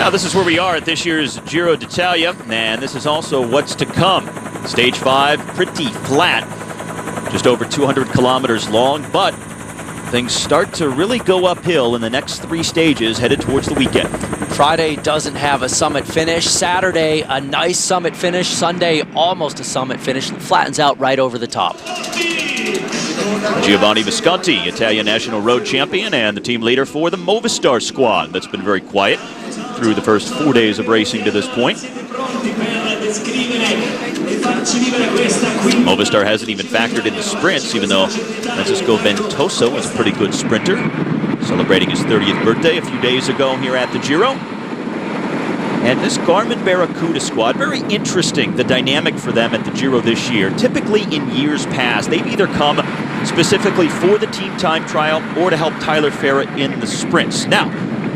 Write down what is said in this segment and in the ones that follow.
Now, this is where we are at this year's Giro d'Italia, and this is also what's to come. Stage 5, pretty flat, just over 200 kilometers long, but things start to really go uphill in the next 3 stages headed towards the weekend. Friday doesn't have a summit finish. Saturday, a nice summit finish. Sunday, almost a summit finish. Flattens out right over the top. Giovanni Visconti, Italian national road champion and the team leader for the Movistar squad. That's been very quiet through the first 4 days of racing to this point. Movistar hasn't even factored in the sprints, even though Francisco Ventoso is a pretty good sprinter, celebrating his 30th birthday a few days ago here at the Giro. And this Garmin Barracuda squad, very interesting, the dynamic for them at the Giro this year. Typically in years past, they've either come specifically for the team time trial or to help Tyler Farah in the sprints. Now,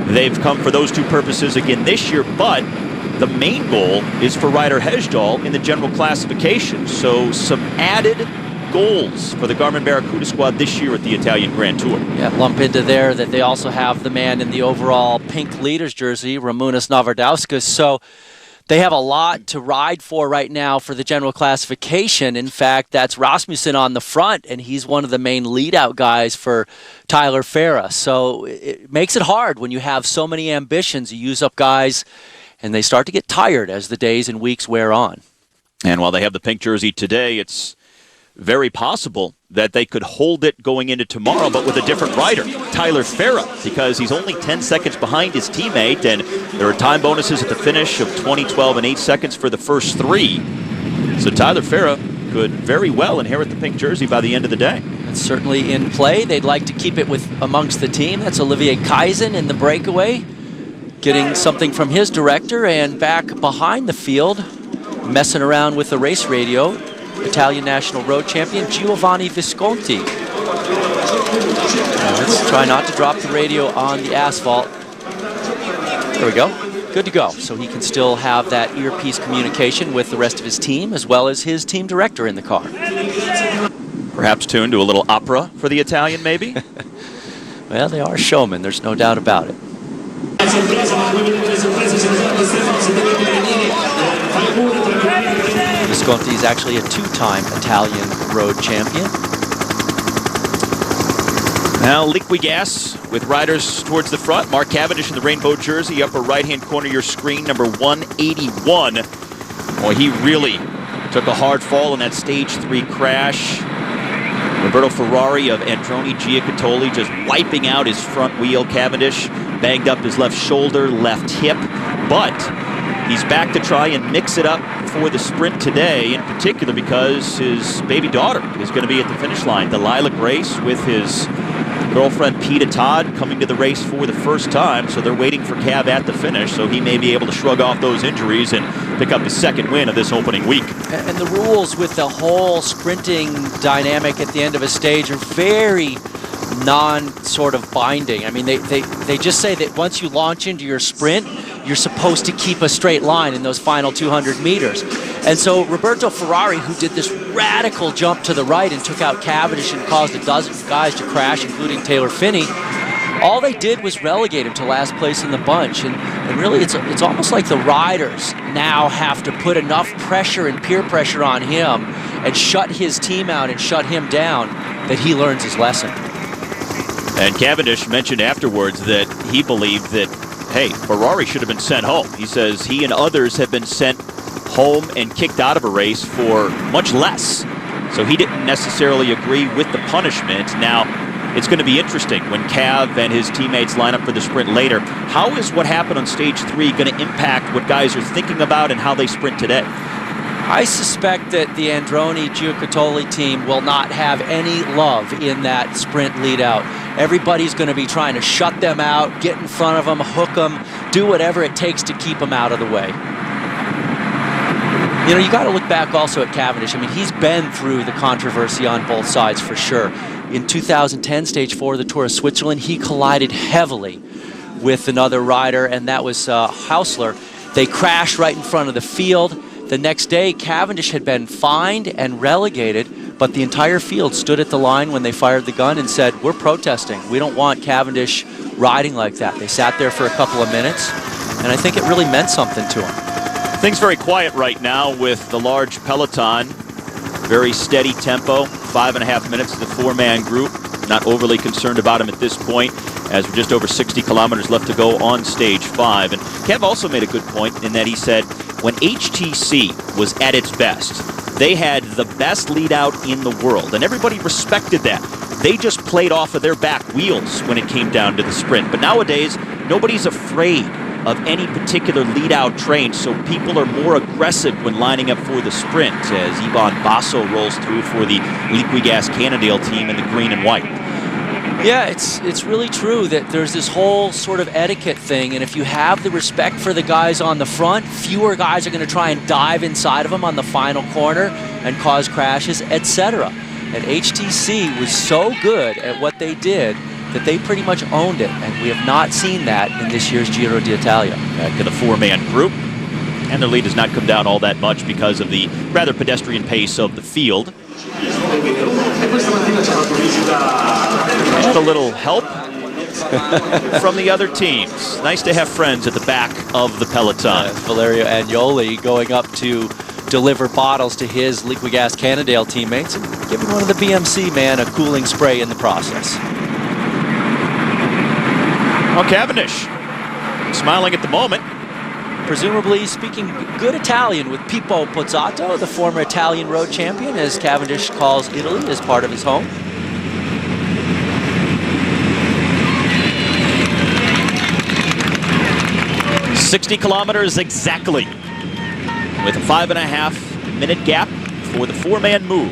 they've come for those 2 purposes again this year, but the main goal is for Ryder Hesjedal in the general classification. So some added goals for the Garmin Barracuda squad this year at the Italian Grand Tour. Yeah, lump into there that they also have the man in the overall pink leader's jersey, Ramūnas Navardauskas. So they have a lot to ride for right now for the general classification. In fact, that's Rasmussen on the front, and he's one of the main lead-out guys for Tyler Farah. So it makes it hard when you have so many ambitions. You use up guys, and they start to get tired as the days and weeks wear on. And while they have the pink jersey today, it's very possible that they could hold it going into tomorrow, but with a different rider, Tyler Farah, because he's only 10 seconds behind his teammate, and there are time bonuses at the finish of 20, 12, and 8 seconds for the first 3. So Tyler Farah could very well inherit the pink jersey by the end of the day. It's certainly in play. They'd like to keep it with amongst the team. That's Olivier Kaizen in the breakaway, getting something from his director, and back behind the field, messing around with the race radio, Italian national road champion Giovanni Visconti. Let's try not to drop the radio on the asphalt. There we go. Good to go. So he can still have that earpiece communication with the rest of his team as well as his team director in the car. Perhaps tuned to a little opera for the Italian, maybe? Well, they are showmen. There's no doubt about it. Visconti is actually a 2-time Italian road champion. Now Liquigas with riders towards the front. Mark Cavendish in the rainbow jersey, upper right-hand corner of your screen, number 181. Boy, he really took a hard fall in that stage 3 crash. Roberto Ferrari of Androni Giocattoli just wiping out his front wheel. Cavendish banged up his left shoulder, left hip, but he's back to try and mix it up for the sprint today, in particular because his baby daughter is going to be at the finish line. Delilah Grace with his girlfriend Peta Todd coming to the race for the first time, so they're waiting for Cav at the finish, so he may be able to shrug off those injuries and pick up his 2nd win of this opening week. And the rules with the whole sprinting dynamic at the end of a stage are very non-sort of binding. I mean, they just say that once you launch into your sprint, you're supposed to keep a straight line in those final 200 meters. And so Roberto Ferrari, who did this radical jump to the right and took out Cavendish and caused a dozen guys to crash, including Taylor Phinney, all they did was relegate him to last place in the bunch. And really, it's almost like the riders now have to put enough pressure and peer pressure on him and shut his team out and shut him down that he learns his lesson. And Cavendish mentioned afterwards that he believed that, hey, Ferrari should have been sent home. He says he and others have been sent home and kicked out of a race for much less. So he didn't necessarily agree with the punishment. Now, it's going to be interesting when Cav and his teammates line up for the sprint later. How is what happened on stage 3 going to impact what guys are thinking about and how they sprint today? I suspect that the Androni Giocattoli team will not have any love in that sprint lead out. Everybody's going to be trying to shut them out, get in front of them, hook them, do whatever it takes to keep them out of the way. You know, you got to look back also at Cavendish. I mean, he's been through the controversy on both sides for sure. In 2010, stage 4 of the Tour of Switzerland, he collided heavily with another rider, and that was Hausler. They crashed right in front of the field. The next day, Cavendish had been fined and relegated, but the entire field stood at the line when they fired the gun and said, "We're protesting. We don't want Cavendish riding like that." They sat there for a couple of minutes, And I think it really meant something to him. Things very quiet right now with the large peloton. Very steady tempo, 5.5 minutes to the four-man group. Not overly concerned about him at this point, as we're just over 60 kilometers left to go on stage 5. And Kev also made a good point in that he said when HTC was at its best, they had the best lead out in the world, and everybody respected that. They just played off of their back wheels when it came down to the sprint. But nowadays, nobody's afraid of any particular lead-out train, so people are more aggressive when lining up for the sprint, as Ivan Basso rolls through for the Liquigas Cannondale team in the green and white. Yeah, it's really true that there's this whole sort of etiquette thing, and if you have the respect for the guys on the front, fewer guys are going to try and dive inside of them on the final corner and cause crashes, etc. And HTC was so good at what they did that they pretty much owned it, and we have not seen that in this year's Giro d'Italia. Back to the four-man group, and their lead has not come down all that much because of the rather pedestrian pace of the field. And a little help from the other teams. Nice to have friends at the back of the peloton. Valerio Agnoli going up to deliver bottles to his Liquigas Cannondale teammates and giving one of the BMC man a cooling spray in the process. Well, Cavendish smiling at the moment. Presumably speaking good Italian with Pippo Pozzato, the former Italian road champion, as Cavendish calls Italy as part of his home. "60 kilometers exactly, with a 5.5-minute gap for the four-man move.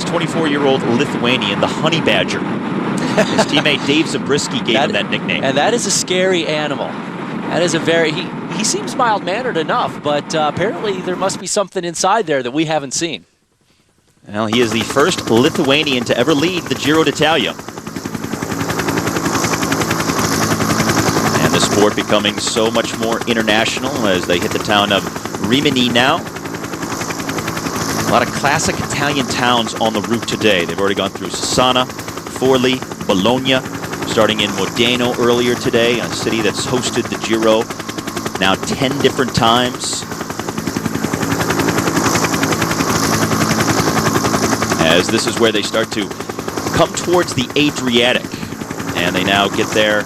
24-year-old Lithuanian, the Honey Badger. His teammate Dave Zabriskie gave him that nickname. And that is a scary animal. That is a very, he seems mild-mannered enough, but apparently there must be something inside there that we haven't seen. Well, he is the first Lithuanian to ever lead the Giro d'Italia. And the sport becoming so much more international as they hit the town of Rimini now. A lot of classic Italian towns on the route today. They've already gone through Sassana, Forlì, Bologna, starting in Modena earlier today, a city that's hosted the Giro now 10 different times. As this is where they start to come towards the Adriatic, and they now get there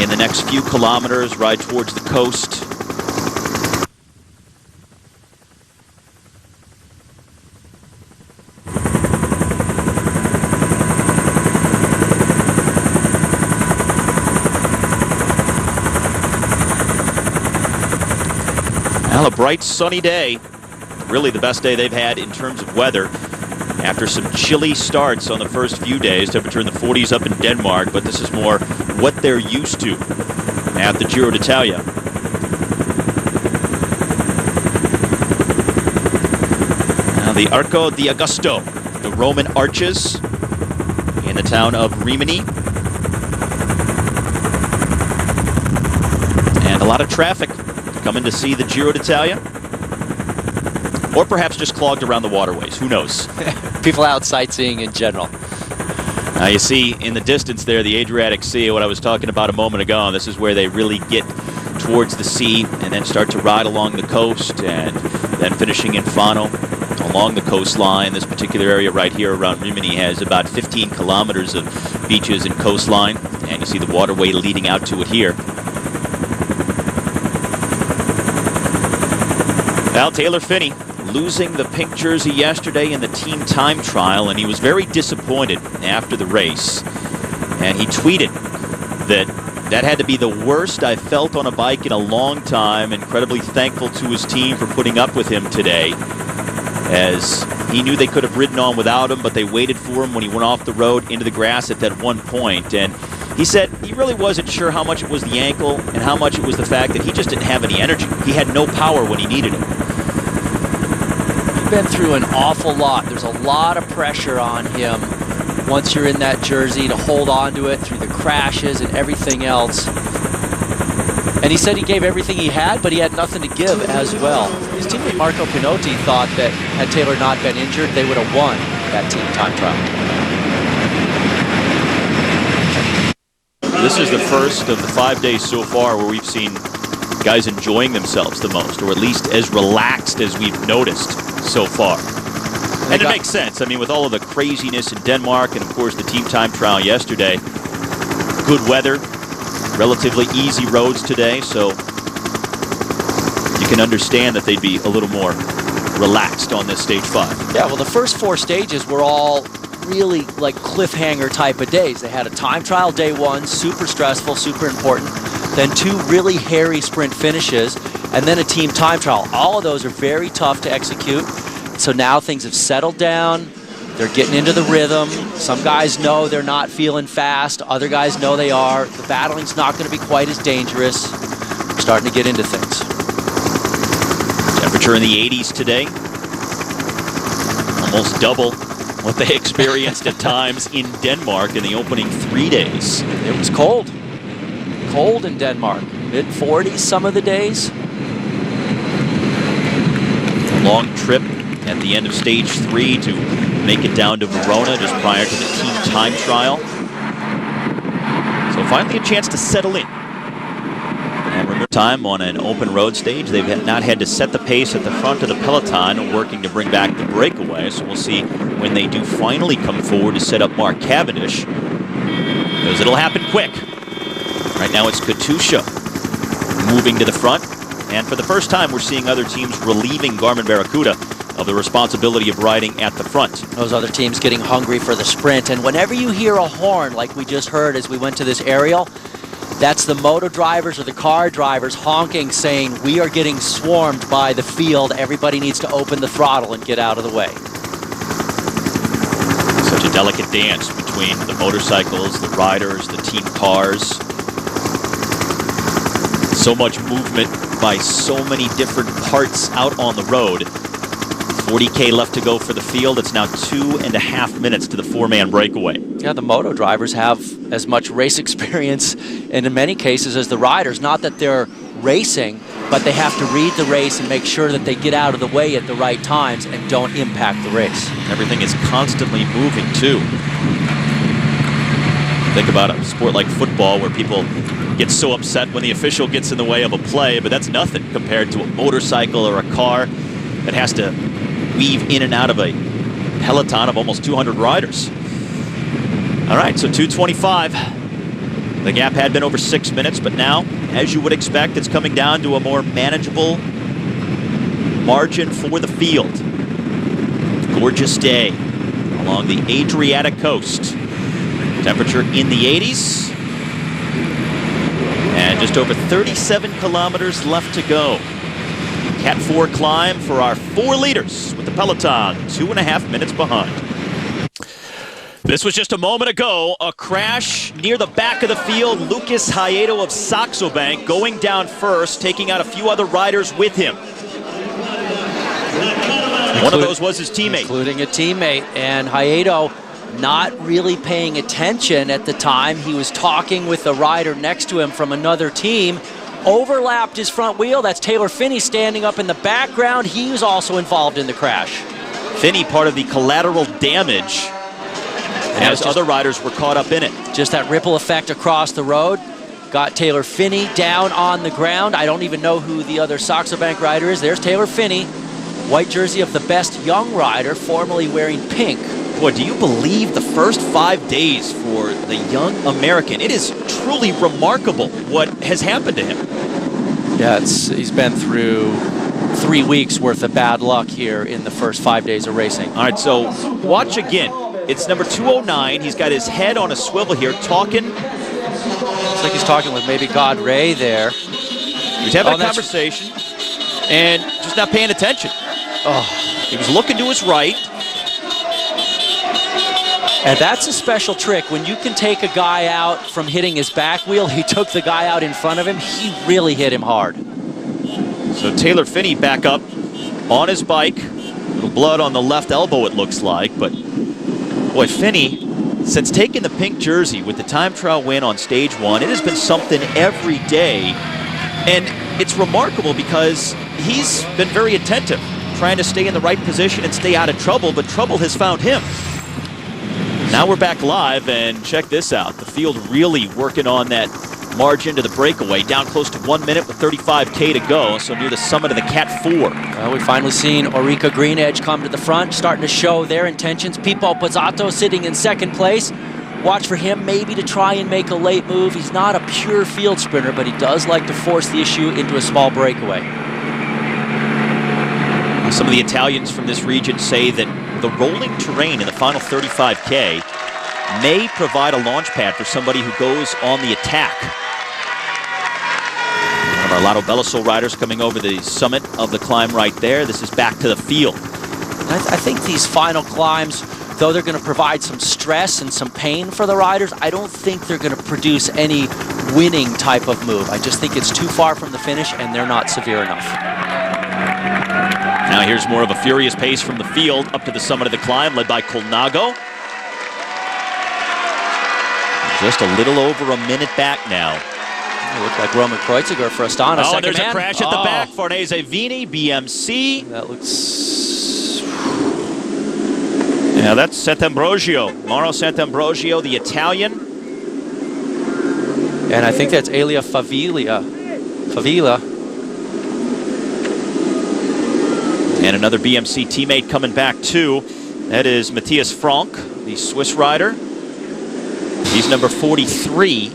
in the next few kilometers, ride towards the coast. Well, a bright sunny day, really the best day they've had in terms of weather. After some chilly starts on the first few days, temperature in the 40s up in Denmark, but this is more what they're used to at the Giro d'Italia. Now the Arco di Augusto, the Roman arches in the town of Rimini. And a lot of traffic coming to see the Giro d'Italia. Or perhaps just clogged around the waterways. Who knows? People out sightseeing in general. Now you see in the distance there the Adriatic Sea, what I was talking about a moment ago. This is where they really get towards the sea and then start to ride along the coast, and then finishing in Fano along the coastline. This particular area right here around Rimini has about 15 kilometers of beaches and coastline, and you see the waterway leading out to it here. Well, Taylor Phinney losing the pink jersey yesterday in the team time trial, and he was very disappointed after the race. And he tweeted that had to be the worst I've felt on a bike in a long time. Incredibly thankful to his team for putting up with him today, as he knew they could have ridden on without him, but they waited for him when he went off the road into the grass at that one point. And he said he really wasn't sure how much it was the ankle and how much it was the fact that he just didn't have any energy. He had no power when he needed it. Been through an awful lot. There's a lot of pressure on him once you're in that jersey to hold on to it through the crashes and everything else. And he said he gave everything he had, but he had nothing to give as well. His teammate Marco Pinotti thought that had Taylor not been injured, they would have won that team time trial. This is the first of the 5 days so far where we've seen guys enjoying themselves the most, or at least as relaxed as we've noticed so far. And it makes sense. I mean, with all of the craziness in Denmark and, of course, the team time trial yesterday, good weather, relatively easy roads today, so you can understand that they'd be a little more relaxed on this stage 5. Yeah, well, the first 4 stages were all really like cliffhanger type of days. They had a time trial day 1, super stressful, super important, then 2 really hairy sprint finishes, and then a team time trial. All of those are very tough to execute. So now things have settled down. They're getting into the rhythm. Some guys know they're not feeling fast. Other guys know they are. The battling's not going to be quite as dangerous. We're starting to get into things. Temperature in the 80s today. Almost double what they experienced at times in Denmark in the opening 3 days. It was cold. Cold in Denmark. Mid-40s some of the days. A long trip at the end of stage 3 to make it down to Verona just prior to the team time trial. So finally a chance to settle in. And remember, time on an open road stage, they've not had to set the pace at the front of the peloton, working to bring back the breakaway. So we'll see when they do finally come forward to set up Mark Cavendish, because it'll happen quick. Right now it's Katusha moving to the front, and for the first time we're seeing other teams relieving Garmin Barracuda of the responsibility of riding at the front. Those other teams getting hungry for the sprint, and whenever you hear a horn like we just heard as we went to this aerial, that's the moto drivers or the car drivers honking, saying we are getting swarmed by the field. Everybody needs to open the throttle and get out of the way. Such a delicate dance between the motorcycles, the riders, the team cars. So much movement by so many different parts out on the road. 40K left to go for the field. It's now 2.5 minutes to the 4-man breakaway. Yeah, the moto drivers have as much race experience, and in many cases, as the riders. Not that they're racing, but they have to read the race and make sure that they get out of the way at the right times and don't impact the race. Everything is constantly moving, too. Think about a sport like football where people get so upset when the official gets in the way of a play, but that's nothing compared to a motorcycle or a car that has to weave in and out of a peloton of almost 200 riders. All right, so 2:25. The gap had been over 6 minutes, but now, as you would expect, it's coming down to a more manageable margin for the field. Gorgeous day along the Adriatic coast. Temperature in the 80s. And just over 37 kilometers left to go. Cat 4 climb for our 4 leaders with the peloton 2.5 minutes behind. This was just a moment ago, a crash near the back of the field. Lucas Hayedo of Saxo Bank going down first, taking out a few other riders with him. One of those was his teammate. Including a teammate, and Hayedo not really paying attention at the time. He was talking with the rider next to him from another team. Overlapped his front wheel. That's Taylor Phinney standing up in the background. He was also involved in the crash. Phinney part of the collateral damage, as other riders were caught up in it. Just that ripple effect across the road. Got Taylor Phinney down on the ground. I don't even know who the other Saxo Bank rider is. There's Taylor Phinney. White jersey of the best young rider, formerly wearing pink. Boy, do you believe the first 5 days for the young American? It is truly remarkable what has happened to him. Yeah, he's been through 3 weeks worth of bad luck here in the first 5 days of racing. All right, so watch again. It's number 209. He's got his head on a swivel here, talking. Looks like he's talking with maybe God Ray there. He was having a conversation and just not paying attention. Oh. He was looking to his right. And that's a special trick. When you can take a guy out from hitting his back wheel, he took the guy out in front of him. He really hit him hard. So Taylor Phinney back up on his bike. A little blood on the left elbow, it looks like. But, boy, Phinney, since taking the pink jersey with the time trial win on stage 1, it has been something every day. And it's remarkable because he's been very attentive, trying to stay in the right position and stay out of trouble, but trouble has found him. Now we're back live, and check this out. The field really working on that margin to the breakaway, down close to 1 minute with 35K to go, so near the summit of the Cat 4. Well, we've finally seen Orica Greenedge come to the front, starting to show their intentions. Pipo Pozzato sitting in second place. Watch for him maybe to try and make a late move. He's not a pure field sprinter, but he does like to force the issue into a small breakaway. Some of the Italians from this region say that the rolling terrain in the final 35K may provide a launch pad for somebody who goes on the attack. One of our Lotto Belisol riders coming over the summit of the climb right there. This is back to the field. I think these final climbs, though they're going to provide some stress and some pain for the riders, I don't think they're going to produce any winning type of move. I just think it's too far from the finish and they're not severe enough. Now here's more of a furious pace from the field up to the summit of the climb, led by Colnago. Just a little over a minute back now. It looked like Roman Kreuziger for Astana. Oh, there's a crash at the back. Farnese Vini, BMC. That looks... Yeah, that's Sant'Ambrogio. Mauro Sant'Ambrogio, the Italian. And I think that's Elia Favila. And another BMC teammate coming back too. That is Matthias Frank, the Swiss rider. He's number 43.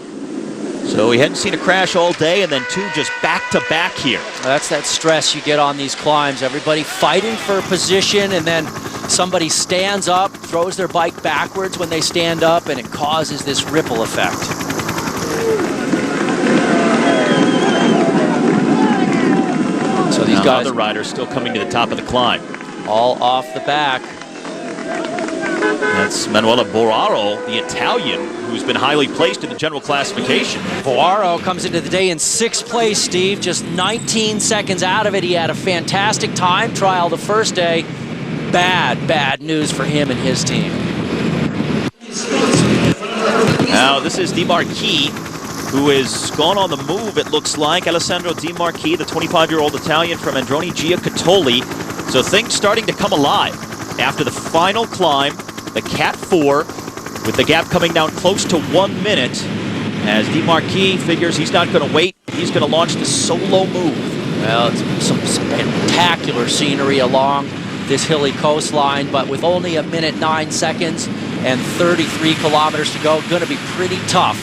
So we hadn't seen a crash all day, and then two just back-to-back here. That's that stress you get on these climbs. Everybody fighting for a position, and then somebody stands up, throws their bike backwards when they stand up, and it causes this ripple effect. So these guys, other riders still coming to the top of the climb. All off the back. That's Manuela Boraro, the Italian, who's been highly placed in the general classification. Boraro comes into the day in 6th place, Steve. Just 19 seconds out of it. He had a fantastic time trial the first day. Bad news for him and his team. Now this is Di Marchi, who has gone on the move, it looks like. Alessandro Di Marchi, the 25-year-old Italian from Androni Giacottoli. So things starting to come alive after the final climb, the Cat 4, with the gap coming down close to 1 minute, as Di Marchi figures he's not going to wait. He's going to launch the solo move. Well, it's some spectacular scenery along this hilly coastline, but with only 1 minute 9 seconds and 33 kilometers to go, going to be pretty tough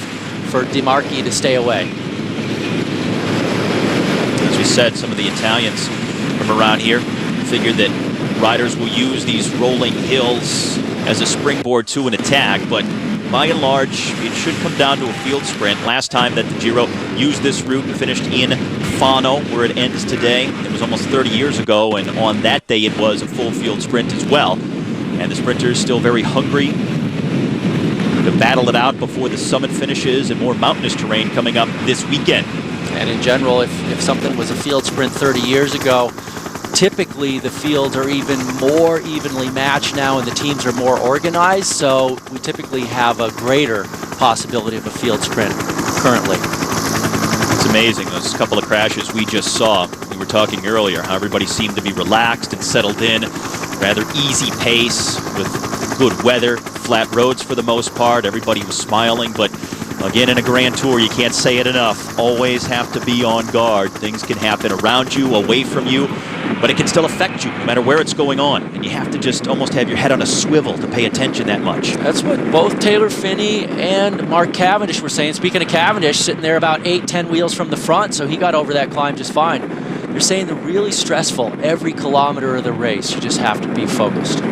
for Di Marchi to stay away. As we said, some of the Italians from around here figured that riders will use these rolling hills as a springboard to an attack, but by and large, it should come down to a field sprint. Last time that the Giro used this route and finished in Fano, where it ends today, it was almost 30 years ago, and on that day it was a full field sprint as well. And the sprinters still very hungry to battle it out before the summit finishes, and more mountainous terrain coming up this weekend. And in general, if something was a field sprint 30 years ago, typically the fields are even more evenly matched now and the teams are more organized, so we typically have a greater possibility of a field sprint currently. It's amazing, those couple of crashes we just saw. We were talking earlier how everybody seemed to be relaxed and settled in, rather easy pace with good weather, flat roads for the most part. Everybody was smiling, but again, in a Grand Tour, you can't say it enough. Always have to be on guard. Things can happen around you, away from you, but it can still affect you no matter where it's going on. And you have to just almost have your head on a swivel to pay attention that much. That's what both Taylor Phinney and Mark Cavendish were saying. Speaking of Cavendish, sitting there about 8-10 wheels from the front, so he got over that climb just fine. They're saying they're really stressful every kilometer of the race. You just have to be focused.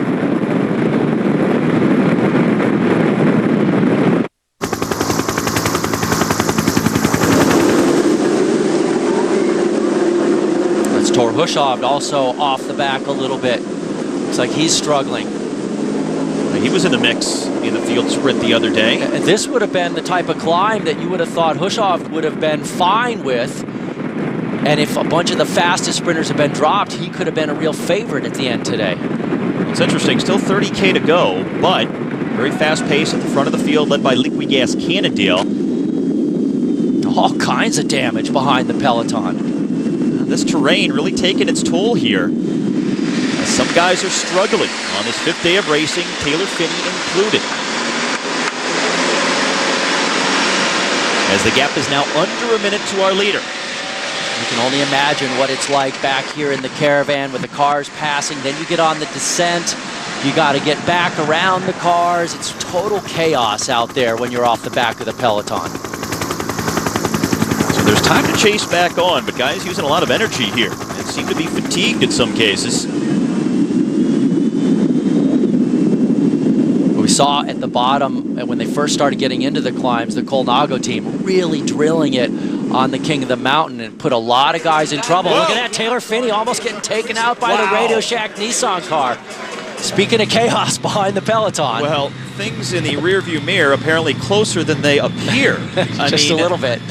Tor Hushovd also off the back a little bit. Looks like he's struggling. He was in the mix in the field sprint the other day. This would have been the type of climb that you would have thought Hushovd would have been fine with. And if a bunch of the fastest sprinters had been dropped, he could have been a real favorite at the end today. It's interesting, still 30K to go, but very fast pace at the front of the field, led by Liquigas Cannondale. All kinds of damage behind the peloton. This terrain really taking its toll here. Some guys are struggling on this 5th day of racing, Taylor Phinney included. as the gap is now under a minute to our leader. You can only imagine what it's like back here in the caravan with the cars passing. Then you get on the descent. You got to get back around the cars. It's total chaos out there when you're off the back of the peloton. So there's time to chase back on, but guys using a lot of energy here and seem to be fatigued in some cases. We saw at the bottom when they first started getting into the climbs, the Colnago team really drilling it on the King of the Mountain and put a lot of guys in trouble. Whoa. Look at that, Taylor Phinney almost getting taken out by the Radio Shack Nissan car. Speaking of chaos behind the peloton. Well, things in the rearview mirror apparently closer than they appear. Just a little bit.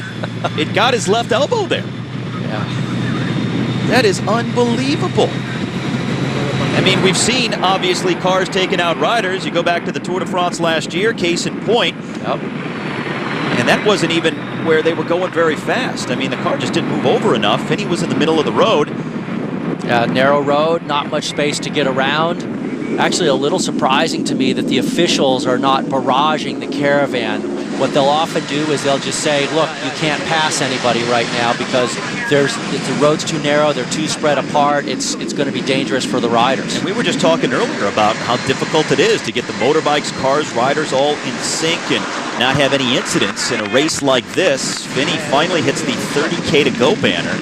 It got his left elbow there. Yeah. That is unbelievable. I mean, we've seen, obviously, cars taking out riders. You go back to the Tour de France last year, case in point. Yep. And that wasn't even where they were going very fast. I mean, the car just didn't move over enough. Phinney was in the middle of the road. Narrow road, not much space to get around. Actually, a little surprising to me that the officials are not barraging the caravan. What they'll often do is they'll just say, look, you can't pass anybody right now because the road's too narrow, they're too spread apart, it's going to be dangerous for the riders. And we were just talking earlier about how difficult it is to get the motorbikes, cars, riders all in sync and not have any incidents in a race like this. Phinney finally hits the 30K to go banner.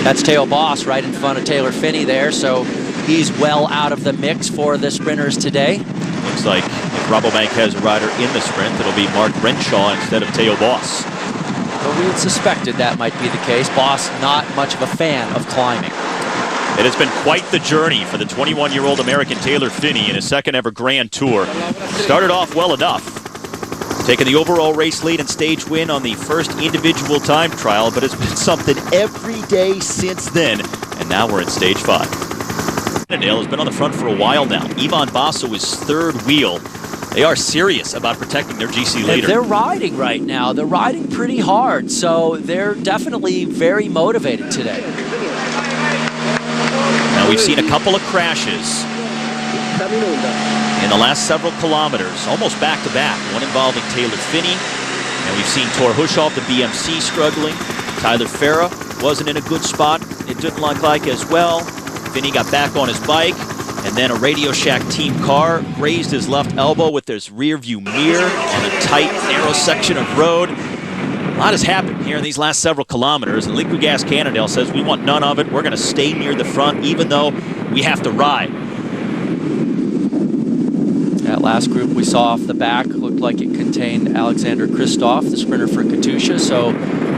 That's Theo Boss right in front of Taylor Phinney there, so he's well out of the mix for the sprinters today. Looks like if Rabobank has a rider in the sprint, it'll be Mark Renshaw instead of Theo Boss. Well, we had suspected that might be the case. Boss, not much of a fan of climbing. It has been quite the journey for the 21-year-old American Taylor Phinney in his second ever Grand Tour. Started off well enough, taking the overall race lead and stage win on the first individual time trial, but it's been something every day since then, and now we're at stage 5. Cannondale has been on the front for a while now. Ivan Basso is third wheel. They are serious about protecting their GC leader. They're riding right now. They're riding pretty hard, so they're definitely very motivated today. Now we've seen a couple of crashes in the last several kilometers, almost back-to-back. One involving Taylor Phinney, and we've seen Thor Hushovd, the BMC, struggling. Tyler Farah wasn't in a good spot. It didn't look like as well. Phinney got back on his bike, and then a Radio Shack team car grazed his left elbow with his rear view mirror on a tight, narrow section of road. A lot has happened here in these last several kilometers, and Liquigas Cannondale says we want none of it. We're going to stay near the front, even though we have to ride. That last group we saw off the back looked like it contained Alexander Kristoff, the sprinter for Katusha, so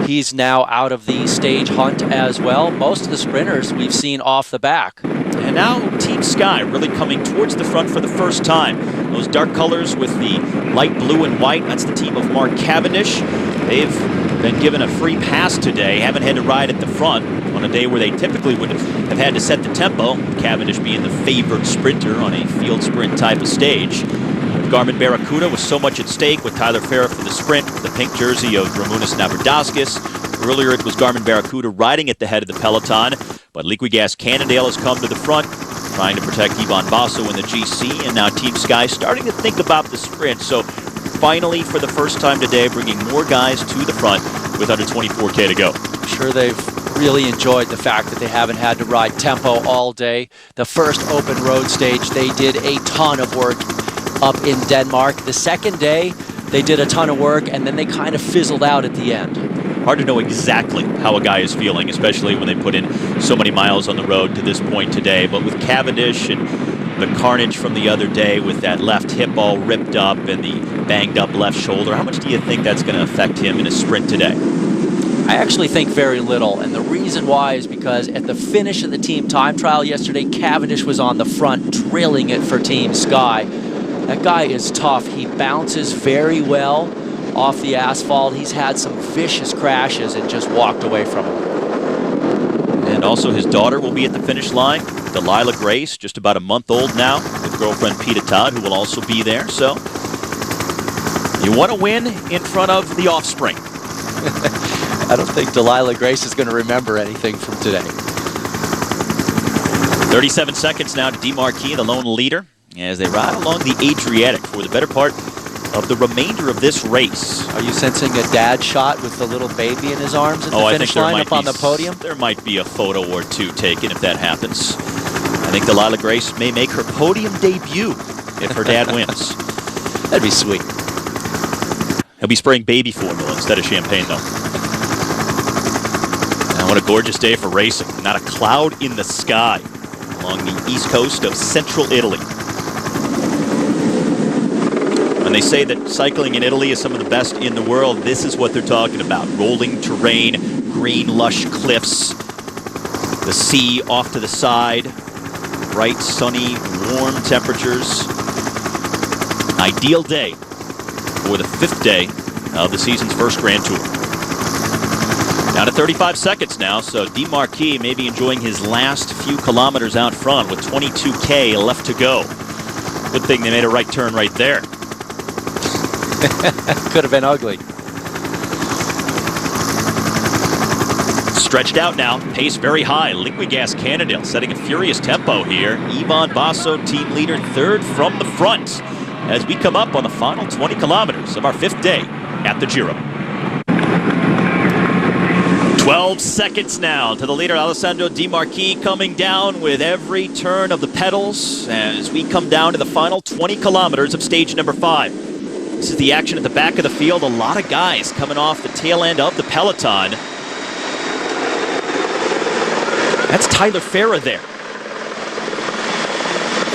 he's now out of the stage hunt as well. Most of the sprinters we've seen off the back. And now Team Sky really coming towards the front for the first time. Those dark colors with the light blue and white, that's the team of Mark Cavendish. They've been given a free pass today, haven't had to ride at the front on a day where they typically would have had to set the tempo, Cavendish being the favored sprinter on a field sprint type of stage. Garmin Barracuda with so much at stake with Tyler Farah for the sprint, the pink jersey of Ramūnas Navardauskis. Earlier it was Garmin Barracuda riding at the head of the peloton, but Liquigas Cannondale has come to the front, trying to protect Ivan Basso in the GC, and now Team Sky starting to think about the sprint. So finally, for the first time today, bringing more guys to the front with under 24K to go. I'm sure they've really enjoyed the fact that they haven't had to ride tempo all day. The first open road stage, they did a ton of work up in Denmark. The second day, they did a ton of work, and then they kind of fizzled out at the end. Hard to know exactly how a guy is feeling, especially when they put in so many miles on the road to this point today. But with Cavendish and the carnage from the other day with that left hip all ripped up and the banged up left shoulder, how much do you think that's going to affect him in a sprint today? I actually think very little, and the reason why is because at the finish of the team time trial yesterday, Cavendish was on the front drilling it for Team Sky. That guy is tough. He bounces very well off the asphalt. He's had some vicious crashes and just walked away from him. And also his daughter will be at the finish line, Delilah Grace, just about a month old now, with girlfriend Peta Todd, who will also be there. So you want to win in front of the offspring. I don't think Delilah Grace is going to remember anything from today. 37 seconds now to DeMarquis, the lone leader, as they ride along the Adriatic for the better part of the remainder of this race. Are you sensing a dad shot with the little baby in his arms at the finish line up on the podium? There might be a photo or two taken if that happens. I think Delilah Grace may make her podium debut if her dad wins. That'd be sweet. He'll be spraying baby formula instead of champagne, though. And what a gorgeous day for racing. Not a cloud in the sky along the east coast of central Italy. When they say that cycling in Italy is some of the best in the world, this is what they're talking about. Rolling terrain, green, lush cliffs, the sea off to the side, bright, sunny, warm temperatures. Ideal day for the 5th day of the season's first Grand Tour. Down to 35 seconds now, so DeMarquis may be enjoying his last few kilometers out front with 22K left to go. Good thing they made a right turn right there. Could have been ugly. Stretched out now, pace very high. Liquigas Cannondale setting a furious tempo here. Ivan Basso, team leader, 3rd from the front as we come up on the final 20 kilometers of our 5th day at the Giro. 12 seconds now to the leader, Alessandro DeMarquis, coming down with every turn of the pedals as we come down to the final 20 kilometers of stage number 5. This is the action at the back of the field. A lot of guys coming off the tail end of the peloton. That's Tyler Farah there.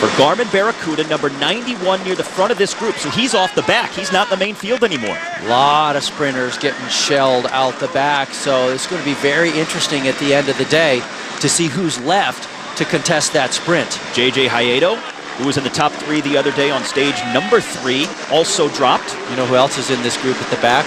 For Garmin Barracuda, number 91 near the front of this group. So he's off the back. He's not in the main field anymore. A lot of sprinters getting shelled out the back. So it's going to be very interesting at the end of the day to see who's left to contest that sprint. JJ Hayedo, who was in the top 3 the other day on stage number 3, also dropped. You know who else is in this group at the back?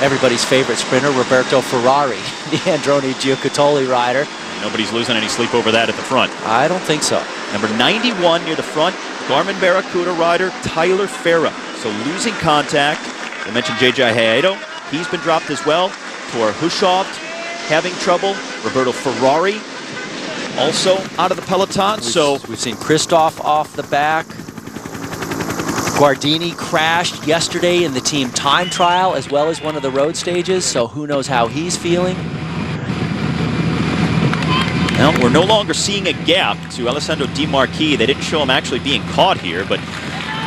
Everybody's favorite sprinter, Roberto Ferrari, the Androni Giocattoli rider. Nobody's losing any sleep over that at the front. I don't think so. Number 91 near the front, Garmin Barracuda rider Tyler Farah. So losing contact. I mentioned JJ Hayedo. He's been dropped as well. Tor Hushovd having trouble. Roberto Ferrari also out of the peloton. We've seen Christoph off the back. Guardini crashed yesterday in the team time trial as well as one of the road stages, so who knows how he's feeling. Well, we're no longer seeing a gap to Alessandro DeMarquis. They didn't show him actually being caught here, but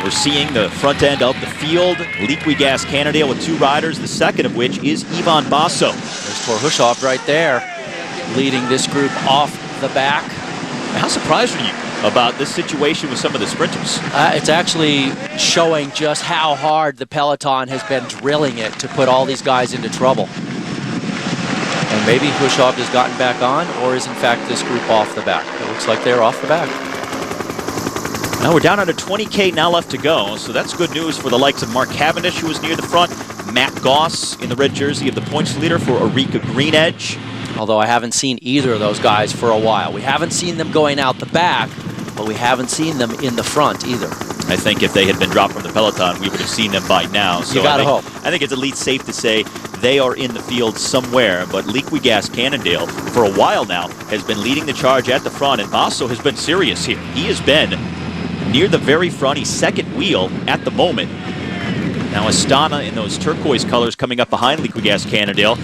we're seeing the front end of the field. Liquigas Cannondale with 2 riders, the second of which is Ivan Basso. There's Tor Hushovd right there, leading this group off the back. How surprised are you about this situation with some of the sprinters? It's actually showing just how hard the peloton has been drilling it to put all these guys into trouble. And maybe Hushovd has gotten back on, or is in fact this group off the back? It looks like they're off the back. Now we're down under 20K now left to go, so that's good news for the likes of Mark Cavendish, who was near the front, Matt Goss in the red jersey of the points leader for Orica Greenedge. Although I haven't seen either of those guys for a while. We haven't seen them going out the back, but we haven't seen them in the front either. I think if they had been dropped from the peloton, we would have seen them by now. So you gotta hope. I think it's at least safe to say they are in the field somewhere, but Liquigas Cannondale, for a while now, has been leading the charge at the front, and Basso has been serious here. He has been near the very front. He's second wheel at the moment. Now Astana in those turquoise colors coming up behind Liquigas Cannondale,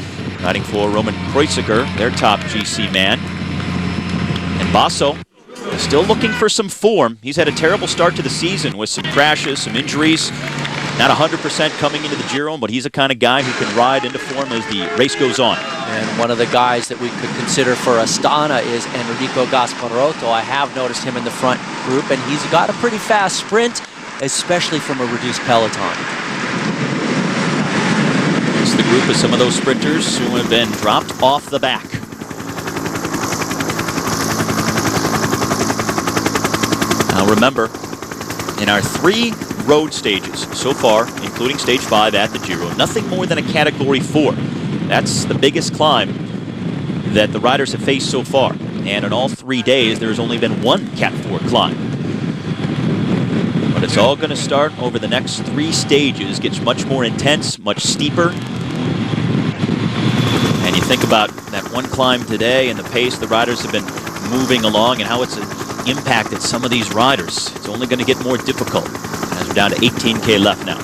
riding for Roman Kreuziger, their top GC man. And Basso is still looking for some form. He's had a terrible start to the season with some crashes, some injuries. Not 100% coming into the Giro, but he's the kind of guy who can ride into form as the race goes on. And one of the guys that we could consider for Astana is Enrico Gasparotto. I have noticed him in the front group, and he's got a pretty fast sprint, especially from a reduced peloton. It's the group of some of those sprinters who have been dropped off the back. Now remember, in our 3 road stages so far, including stage 5 at the Giro, nothing more than a category 4. That's the biggest climb that the riders have faced so far. And in all 3 days, there's only been 1 Cat 4 climb. But it's all going to start over the next 3 stages. Gets much more intense, much steeper. And you think about that 1 climb today and the pace the riders have been moving along and how it's impacted some of these riders. It's only going to get more difficult as we're down to 18K left now.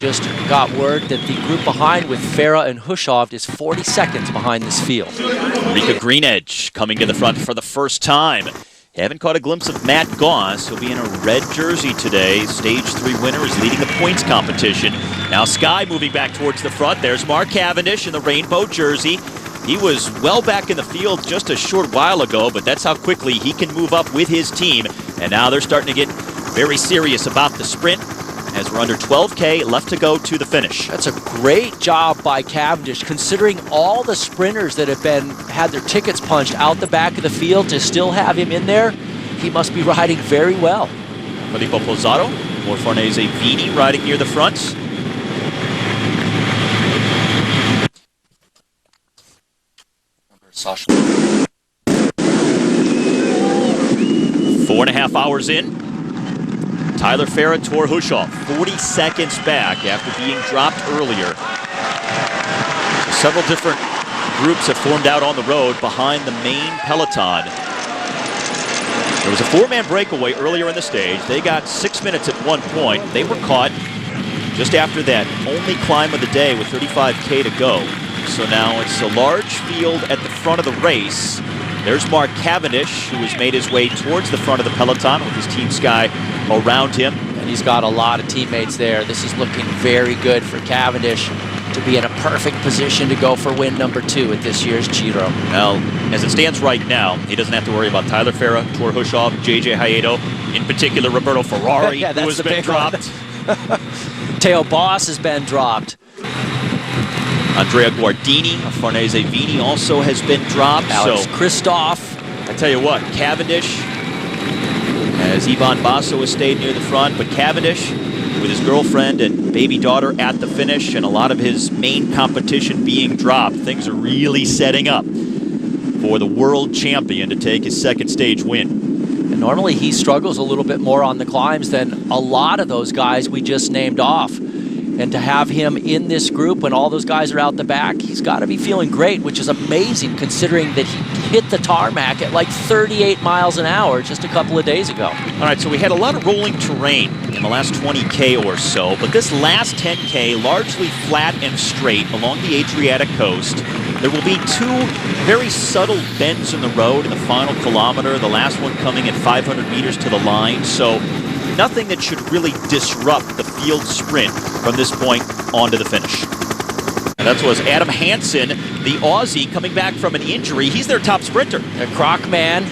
Just got word that the group behind with Farah and Hushov is 40 seconds behind this field. Rika Greenedge coming to the front for the first time. Haven't caught a glimpse of Matt Goss. He'll be in a red jersey today. Stage 3 winner is leading the points competition. Now Sky moving back towards the front. There's Mark Cavendish in the rainbow jersey. He was well back in the field just a short while ago, but that's how quickly he can move up with his team. And now they're starting to get very serious about the sprint, as we're under 12K left to go to the finish. That's a great job by Cavendish, considering all the sprinters that have had their tickets punched out the back of the field. To still have him in there, he must be riding very well. Filippo Pozzato or Farnese Vini riding near the front. Sasha. 4.5 hours in. Tyler Farah tore Hushov 40 seconds back after being dropped earlier. So several different groups have formed out on the road behind the main peloton. There was a 4-man breakaway earlier in the stage. They got 6 minutes at one point. They were caught just after that only climb of the day with 35K to go. So now it's a large field at the front of the race. There's Mark Cavendish, who has made his way towards the front of the peloton with his Team Sky around him. And he's got a lot of teammates there. This is looking very good for Cavendish to be in a perfect position to go for win number 2 at this year's Giro. Now, as it stands right now, he doesn't have to worry about Tyler Farah, Tor Hushov, JJ Hayedo, in particular Roberto Ferrari, yeah, who has been dropped. Teo Boss has been dropped. Andrea Guardini of Farnese Vini also has been dropped. Alex so Kristoff. I tell you what, Cavendish, as Ivan Basso has stayed near the front, but Cavendish with his girlfriend and baby daughter at the finish and a lot of his main competition being dropped, things are really setting up for the world champion to take his second stage win. And normally he struggles a little bit more on the climbs than a lot of those guys we just named off. And to have him in this group when all those guys are out the back, he's got to be feeling great, which is amazing considering that he hit the tarmac at like 38 miles an hour just a couple of days ago. All right, so we had a lot of rolling terrain in the last 20K or so, but this last 10K largely flat and straight along the Adriatic coast. There will be 2 very subtle bends in the road in the final kilometer, the last one coming at 500 meters to the line. So nothing that should really disrupt the field sprint from this point on to the finish. And that was Adam Hansen, the Aussie, coming back from an injury. He's their top sprinter. A Croc man,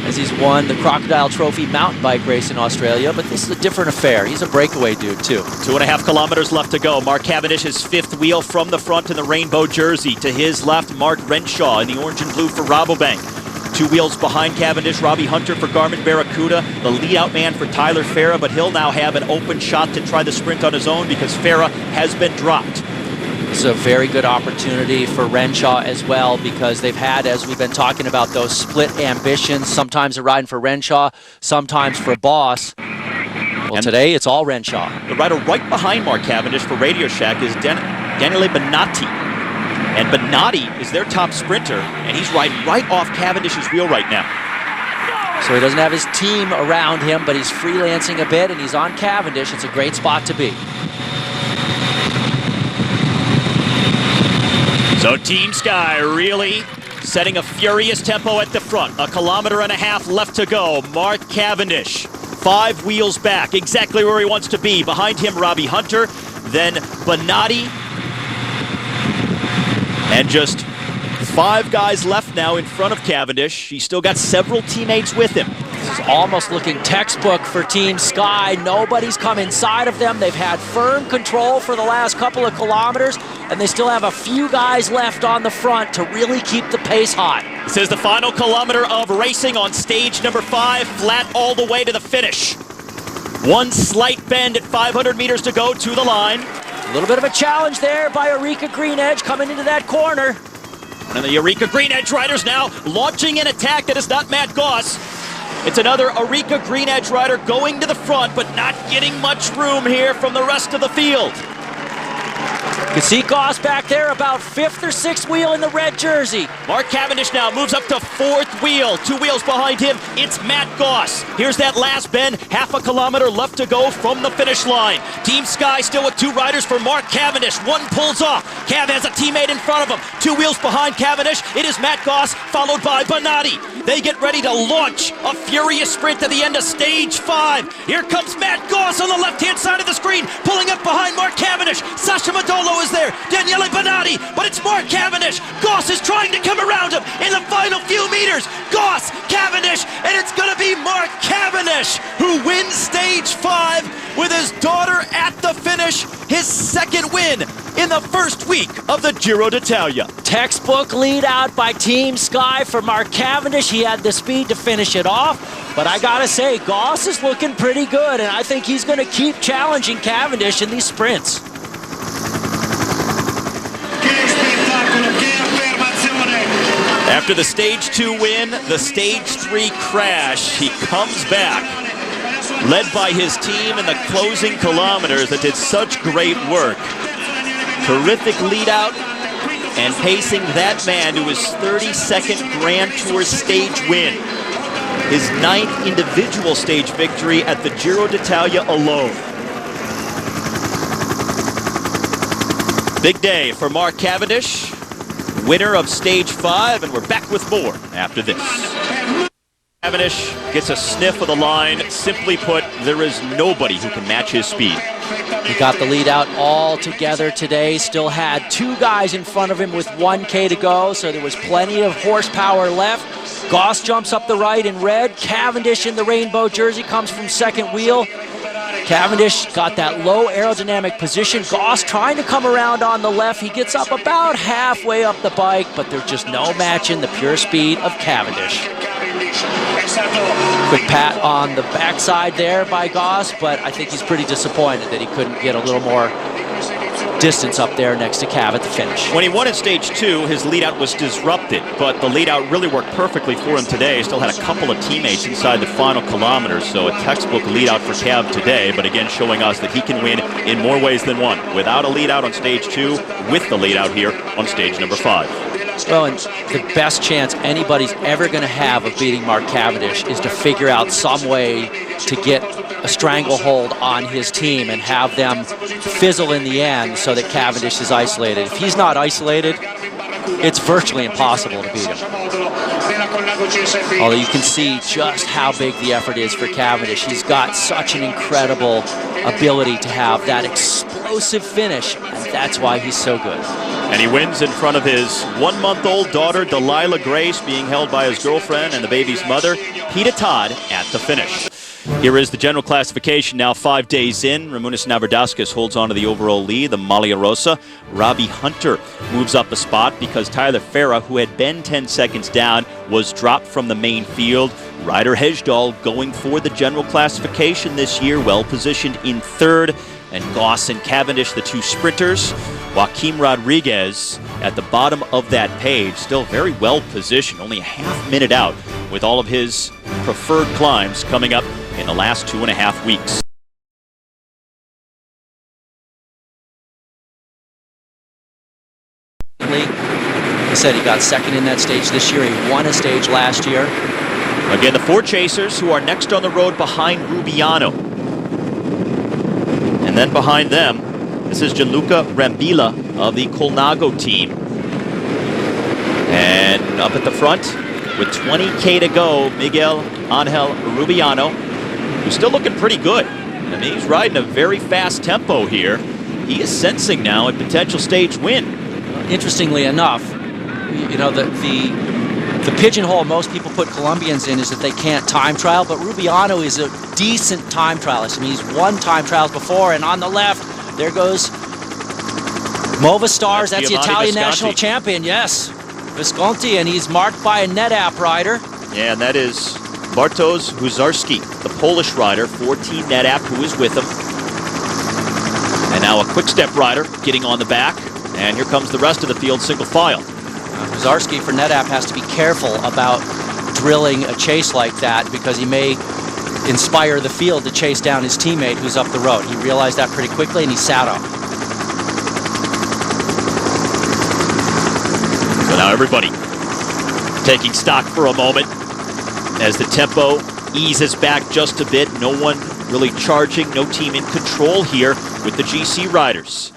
as he's won the Crocodile Trophy mountain bike race in Australia, but this is a different affair. He's a breakaway dude, too. 2.5 kilometers left to go. Mark Cavendish's 5th wheel from the front in the rainbow jersey. To his left, Mark Renshaw in the orange and blue for Rabobank. 2 wheels behind Cavendish, Robbie Hunter for Garmin Barracuda, the lead-out man for Tyler Farah, but he'll now have an open shot to try the sprint on his own because Farah has been dropped. This is a very good opportunity for Renshaw as well because they've had, as we've been talking about, those split ambitions. Sometimes they're riding for Renshaw, sometimes for Boss. Well, and today it's all Renshaw. The rider right behind Mark Cavendish for Radio Shack is Daniele Bonatti. And Bonatti is their top sprinter, and he's riding right off Cavendish's wheel right now. So he doesn't have his team around him, but he's freelancing a bit, and he's on Cavendish. It's a great spot to be. So Team Sky really setting a furious tempo at the front. 1.5 kilometers left to go. Mark Cavendish, 5 wheels back, exactly where he wants to be. Behind him, Robbie Hunter, then Bonatti. And just 5 guys left now in front of Cavendish. He's still got several teammates with him. This is almost looking textbook for Team Sky. Nobody's come inside of them. They've had firm control for the last couple of kilometers, and they still have a few guys left on the front to really keep the pace hot. This is the final kilometer of racing on stage number 5, flat all the way to the finish. 1 slight bend at 500 meters to go to the line. A little bit of a challenge there by Eureka Greenedge coming into that corner. One of the Eureka Greenedge riders now launching an attack that is not Matt Goss. It's another Eureka Greenedge rider going to the front, but not getting much room here from the rest of the field. You can see Goss back there, about 5th or 6th wheel in the red jersey. Mark Cavendish now moves up to 4th wheel. 2 wheels behind him, it's Matt Goss. Here's that last bend, half a kilometer left to go from the finish line. Team Sky still with 2 riders for Mark Cavendish. One pulls off. Cav has a teammate in front of him. 2 wheels behind Cavendish. It is Matt Goss, followed by Bonatti. They get ready to launch a furious sprint at the end of stage 5. Here comes Matt Goss on the left-hand side of the screen, pulling up behind Mark Cavendish. Sasha Modolo is there, Daniele Bonatti, but it's Mark Cavendish. Goss is trying to come around him in the final few meters. Goss, Cavendish, and it's going to be Mark Cavendish who wins stage 5 with his daughter at the finish, his 2nd win in the first week of the Giro d'Italia. Textbook lead out by Team Sky for Mark Cavendish. He had the speed to finish it off, but I gotta say, Goss is looking pretty good, and I think he's gonna keep challenging Cavendish in these sprints. After the stage 2 win, the stage 3 crash, he comes back, led by his team in the closing kilometers that did such great work. Terrific lead out and pacing that man to his 32nd Grand Tour stage win. His 9th individual stage victory at the Giro d'Italia alone. Big day for Mark Cavendish, winner of stage 5, and we're back with more after this. Cavendish gets a sniff of the line. Simply put, there is nobody who can match his speed. He got the lead out all together today, still had 2 guys in front of him with 1K to go, so there was plenty of horsepower left. Goss jumps up the right in red. Cavendish in the rainbow jersey comes from 2nd wheel. Cavendish got that low aerodynamic position. Goss trying to come around on the left. He gets up about halfway up the bike, but there's just no match in the pure speed of Cavendish. Quick pat on the backside there by Goss, but I think he's pretty disappointed that he couldn't get a little more distance up there next to Cav at the finish. When he won in stage 2, his lead out was disrupted, but the lead out really worked perfectly for him today. Still had a couple of teammates inside the final kilometers, so a textbook lead out for Cav today, but again showing us that he can win in more ways than one. Without a lead out on stage 2, with the lead out here on stage number 5. Well, and the best chance anybody's ever going to have of beating Mark Cavendish is to figure out some way to get a stranglehold on his team and have them fizzle in the end so that Cavendish is isolated. If he's not isolated, it's virtually impossible to beat him. Although you can see just how big the effort is for Cavendish. He's got such an incredible ability to have that explosive finish, and that's why he's so good. And he wins in front of his 1-month-old daughter, Delilah Grace, being held by his girlfriend and the baby's mother, Peter Todd, at the finish. Here is the general classification now 5 days in. Ramonas Navardaskas holds on to the overall lead, the Maglia Rosa. Robbie Hunter moves up a spot because Tyler Farah, who had been 10 seconds down, was dropped from the main field. Ryder Hejdahl going for the general classification this year, well positioned in 3rd. And Goss and Cavendish, the 2 sprinters. Joaquim Rodriguez at the bottom of that page, still very well positioned, only a half minute out with all of his preferred climbs coming up in the last 2.5 weeks. He said he got 2nd in that stage this year. He won a stage last year. Again, the 4 chasers who are next on the road behind Rubiano. And then behind them, this is Gianluca Brambilla of the Colnago team. And up at the front, with 20K to go, Miguel Angel Rubiano, who's still looking pretty good. I mean, he's riding a very fast tempo here. He is sensing now a potential stage win. Interestingly enough, you know, the pigeonhole most people put Colombians in is that they can't time trial, but Rubiano is a decent time trialist. I mean, he's won time trials before, and on the left, there goes Movistars. That's the Italian national champion, yes. Visconti, and he's marked by a NetApp rider. Yeah, and that is Bartosz Huzarski, the Polish rider for Team NetApp, who is with him. And now a quick-step rider getting on the back, and here comes the rest of the field single file. Huzarski for NetApp has to be careful about drilling a chase like that because he may inspire the field to chase down his teammate who's up the road. He realized that pretty quickly and he sat up. Now everybody taking stock for a moment as the tempo eases back just a bit. No one really charging, no team in control here with the GC riders.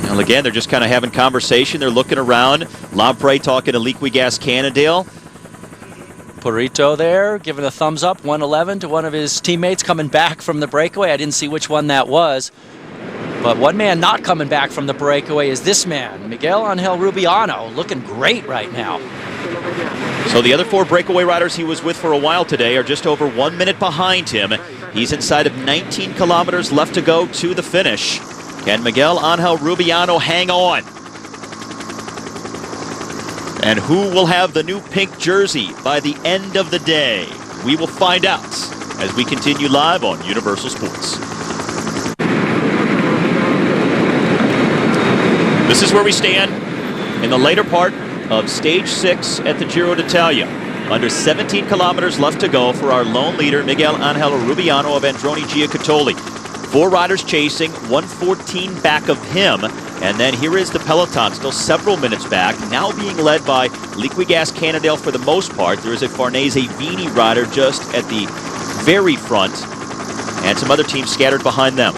Well, again, they're just kind of having conversation. They're looking around. Lamprey talking to Liquigas Cannondale. Purito there, giving a thumbs up, 111 to one of his teammates coming back from the breakaway. I didn't see which one that was. But one man not coming back from the breakaway is this man, Miguel Angel Rubiano, looking great right now. So the other 4 breakaway riders he was with for a while today are just over 1 minute behind him. He's inside of 19 kilometers left to go to the finish. Can Miguel Angel Rubiano hang on? And who will have the new pink jersey by the end of the day? We will find out as we continue live on Universal Sports. This is where we stand in the later part of Stage 6 at the Giro d'Italia. Under 17 kilometers left to go for our lone leader, Miguel Angel Rubiano of Androni Giocattoli. 4 riders chasing, 114 back of him. And then here is the peloton, still several minutes back, now being led by Liquigas Cannondale for the most part. There is a Farnese Vini rider just at the very front, and some other teams scattered behind them.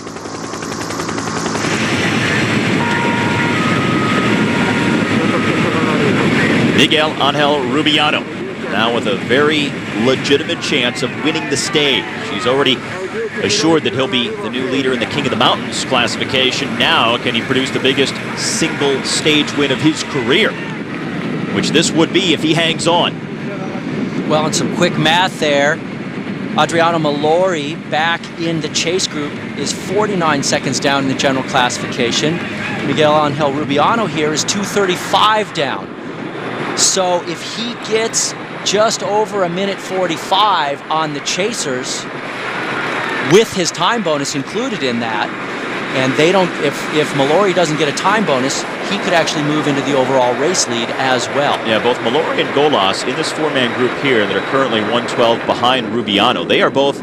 Miguel Angel Rubiano, now with a very legitimate chance of winning the stage. He's already assured that he'll be the new leader in the King of the Mountains classification. Now, can he produce the biggest single stage win of his career? Which this would be if he hangs on. Well, and some quick math there. Adriano Malori back in the chase group is 49 seconds down in the general classification. Miguel Angel Rubiano here is 2:35 down. So if he gets just over 1:45 on the chasers, with his time bonus included in that, and they don't, if Malori doesn't get a time bonus, he could actually move into the overall race lead as well. Yeah, both Malori and Golas in this 4-man group here that are currently 112 behind Rubiano, they are both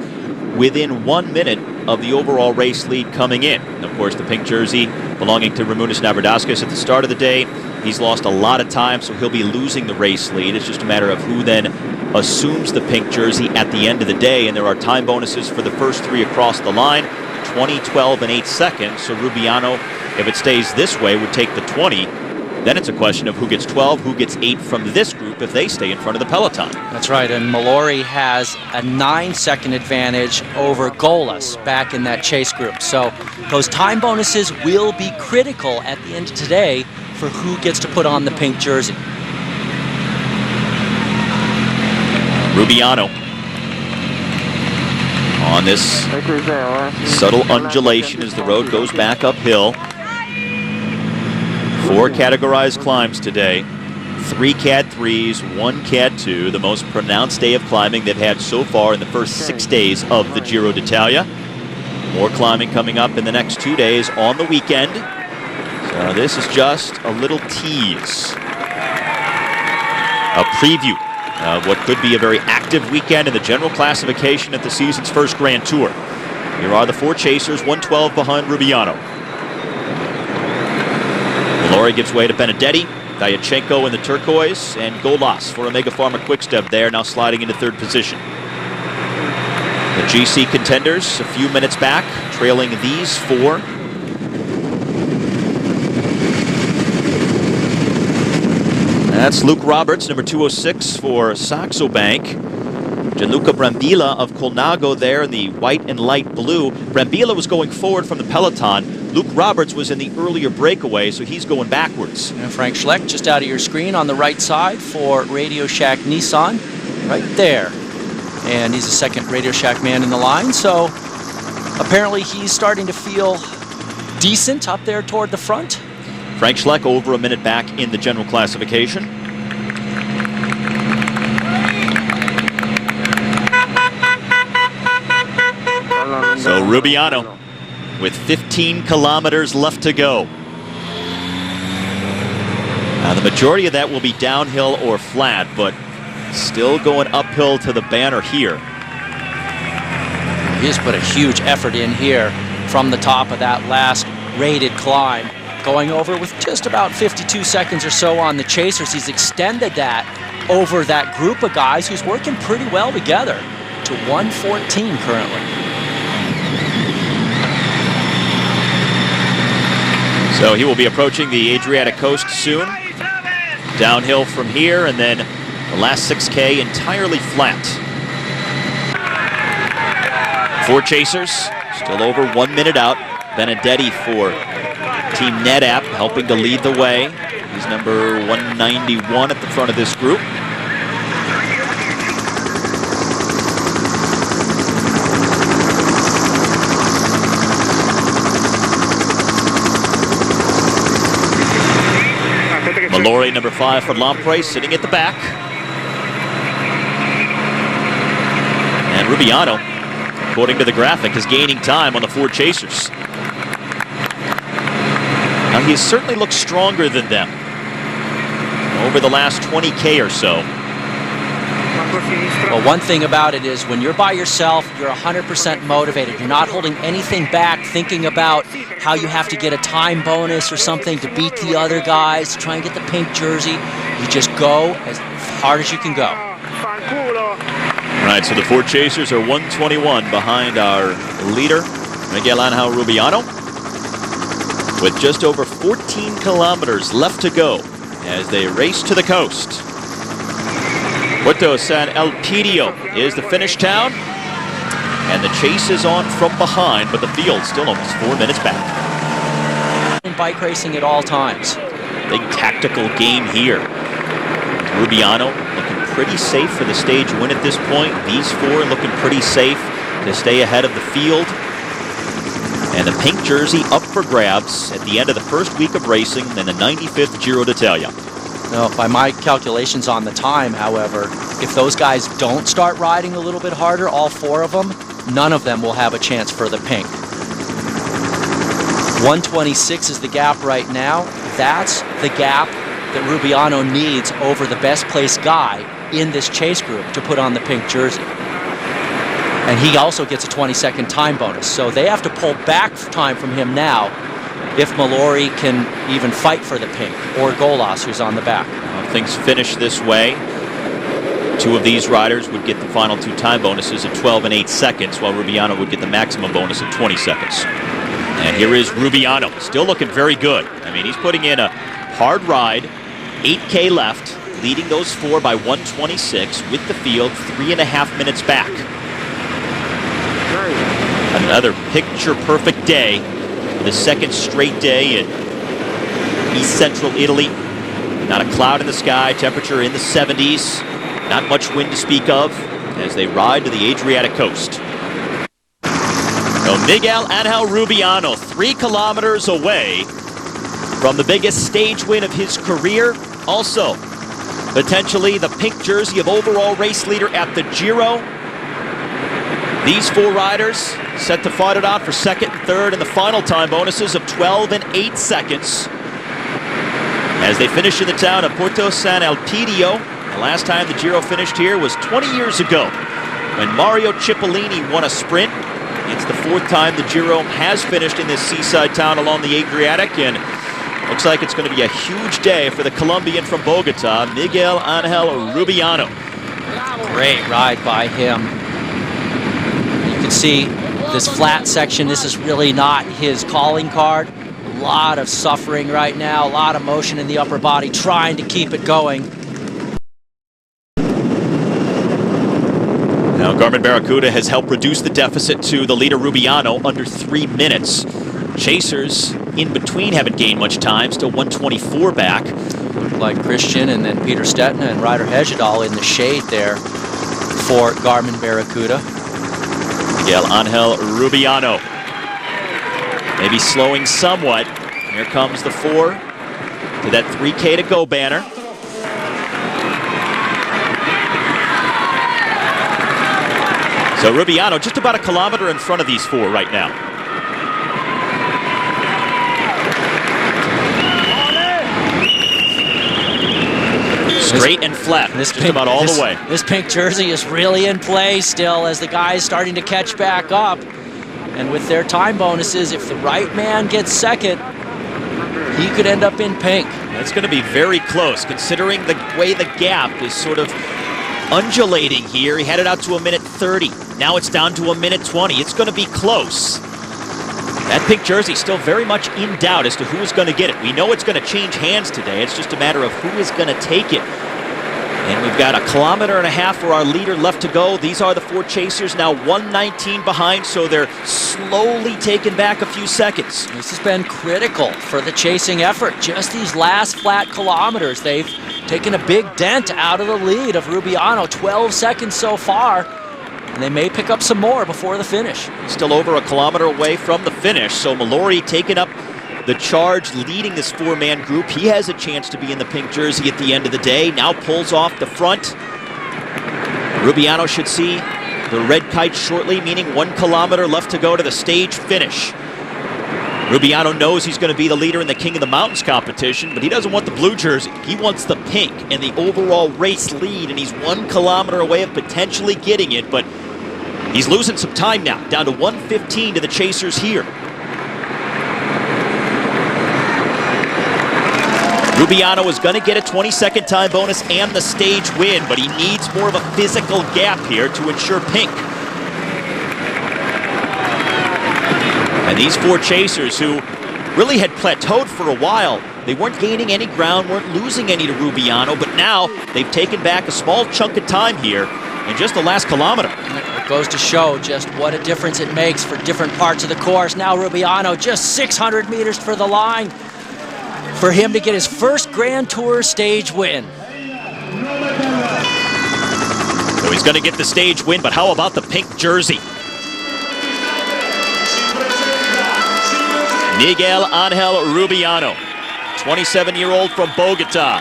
within 1 minute of the overall race lead coming in. And of course, the pink jersey belonging to Ramonas Navardaskas at the start of the day. He's lost a lot of time, so he'll be losing the race lead. It's just a matter of who then assumes the pink jersey at the end of the day, and there are time bonuses for the first 3 across the line, 20, 12, and 8 seconds. So Rubiano, if it stays this way, would take the 20. Then it's a question of who gets 12, who gets 8 from this group if they stay in front of the peloton. That's right, and Malori has a 9-second advantage over Golas back in that chase group. So those time bonuses will be critical at the end of today for who gets to put on the pink jersey. Rubiano on this subtle undulation as the road goes back uphill. 4 categorized climbs today. 3 Cat 3s, 1 Cat 2, the most pronounced day of climbing they've had so far in the first 6 days of the Giro d'Italia. More climbing coming up in the next 2 days on the weekend. So this is just a little tease, a preview of what could be a very active weekend in the general classification at the season's first Grand Tour. Here are the 4 chasers, 112 behind Rubiano. Malori gives way to Benedetti, Diachenko in the turquoise, and Golas for Omega Pharma Quickstep there, now sliding into 3rd position. The GC contenders a few minutes back, trailing these 4. That's Luke Roberts, number 206 for Saxo Bank. Gianluca Brambilla of Colnago there in the white and light blue. Brambilla was going forward from the peloton. Luke Roberts was in the earlier breakaway, so he's going backwards. And Frank Schleck just out of your screen on the right side for Radio Shack Nissan, right there. And he's the 2nd Radio Shack man in the line, so apparently he's starting to feel decent up there toward the front. Frank Schleck over a minute back in the general classification. So Rubiano with 15 kilometers left to go. Now the majority of that will be downhill or flat, but still going uphill to the banner here. He has put a huge effort in here. from the top of that last rated climb, going over with just about 52 seconds or so on the chasers. He's extended that over that group of guys who's working pretty well together to 1:14 currently. So he will be approaching the Adriatic coast soon. Downhill from here, and then the last 6K entirely flat. 4 chasers, still over 1 minute out. Benedetti for Team NetApp helping to lead the way. He's number 191 at the front of this group. Mallory, number 5 for Lamprey, sitting at the back. And Rubiano, according to the graphic, is gaining time on the 4 chasers. Now, he certainly looks stronger than them over the last 20K or so. Well, one thing about it is when you're by yourself, you're 100% motivated. You're not holding anything back, thinking about how you have to get a time bonus or something to beat the other guys, to try and get the pink jersey. You just go as hard as you can go. All right, so the 4 chasers are 121 behind our leader, Miguel Angel Rubiano, with just over 14 kilometers left to go as they race to the coast. Puerto San Elpidio is the finish town, and the chase is on from behind, but the field's still almost 4 minutes back. In bike racing at all times. Big tactical game here. Rubiano looking pretty safe for the stage win at this point. These 4 looking pretty safe to stay ahead of the field. And the pink jersey up for grabs at the end of the first week of racing in the 95th Giro d'Italia. No, by my calculations on the time, however, if those guys don't start riding a little bit harder, all 4 of them, none of them will have a chance for the pink. 126 is the gap right now. That's the gap that Rubiano needs over the best placed guy in this chase group to put on the pink jersey. And he also gets a 20-second time bonus. So they have to pull back time from him now if Mallory can even fight for the pink, or Golas, who's on the back. If things finish this way, 2 of these riders would get the final 2 time bonuses at 12 and 8 seconds, while Rubiano would get the maximum bonus at 20 seconds. And here is Rubiano, still looking very good. I mean, he's putting in a hard ride, 8K left, leading those 4 by 126 with the field 3.5 minutes back. Another picture-perfect day, the 2nd straight day in East Central Italy. Not a cloud in the sky, temperature in the 70s. Not much wind to speak of as they ride to the Adriatic coast. So Miguel Angel Rubiano, 3 kilometers away from the biggest stage win of his career. Also, potentially the pink jersey of overall race leader at the Giro. These 4 riders set to fight it out for 2nd and 3rd in the final time bonuses of 12 and 8 seconds. As they finish in the town of Puerto San Elpidio. The last time the Giro finished here was 20 years ago when Mario Cipollini won a sprint. It's the 4th time the Giro has finished in this seaside town along the Adriatic, and looks like it's going to be a huge day for the Colombian from Bogota, Miguel Angel Rubiano. Great ride by him. You can see this flat section, this is really not his calling card. A lot of suffering right now, a lot of motion in the upper body, trying to keep it going. Now, Garmin Barracuda has helped reduce the deficit to the leader Rubiano under 3 minutes. Chasers in between haven't gained much time, still 124 back. Like Christian and then Peter Stetina and Ryder Hegedal in the shade there for Garmin Barracuda. Miguel Angel Rubiano maybe slowing somewhat. Here comes the 4 to that 3K to go banner. So Rubiano just about a kilometer in front of these 4 right now. Straight and flat, just about all the way. This pink jersey is really in play still as the guy is starting to catch back up. And with their time bonuses, if the right man gets second, he could end up in pink. That's going to be very close, considering the way the gap is sort of undulating here. He had it out to 1:30. Now it's down to 1:20. It's going to be close. That pink jersey still very much in doubt as to who is going to get it. We know it's going to change hands today. It's just a matter of who is going to take it. And we've got 1.5 kilometers for our leader left to go. These are the 4 chasers, now 1:19 behind, so they're slowly taking back a few seconds. This has been critical for the chasing effort. Just these last flat kilometers, they've taken a big dent out of the lead of Rubiano. 12 seconds so far, and they may pick up some more before the finish. Still over 1 kilometer away from the finish, so Mallory taking up the charge, leading this 4-man group. He has a chance to be in the pink jersey at the end of the day. Now pulls off the front. Rubiano should see the red kite shortly, meaning 1 kilometer left to go to the stage finish. Rubiano knows he's going to be the leader in the King of the Mountains competition, but he doesn't want the blue jersey. He wants the pink and the overall race lead, and he's 1 kilometer away of potentially getting it, but he's losing some time now, down to 1:15 to the chasers here. Rubiano is going to get a 20-second time bonus and the stage win, but he needs more of a physical gap here to ensure pink. And these 4 chasers who really had plateaued for a while, they weren't gaining any ground, weren't losing any to Rubiano, but now they've taken back a small chunk of time here in just the last kilometer. It goes to show just what a difference it makes for different parts of the course. Now Rubiano just 600 meters for the line for him to get his first Grand Tour stage win. So he's going to get the stage win, but how about the pink jersey? Miguel Angel Rubiano, 27-year-old from Bogota,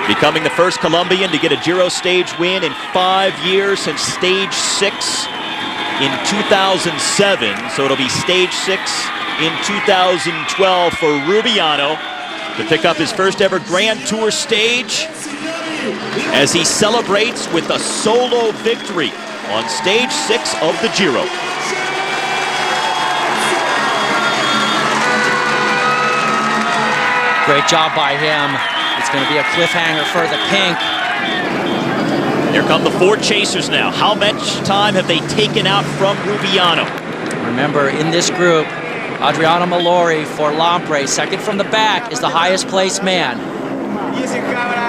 becoming the first Colombian to get a Giro stage win in 5 years since stage 6 in 2007. So it'll be stage 6 in 2012 for Rubiano to pick up his first ever Grand Tour stage as he celebrates with a solo victory on stage 6 of the Giro. Great job by him. It's going to be a cliffhanger for the pink. Here come the 4 chasers now. How much time have they taken out from Rubiano? Remember, in this group, Adriano Mallory for Lampre, second from the back, is the highest placed man.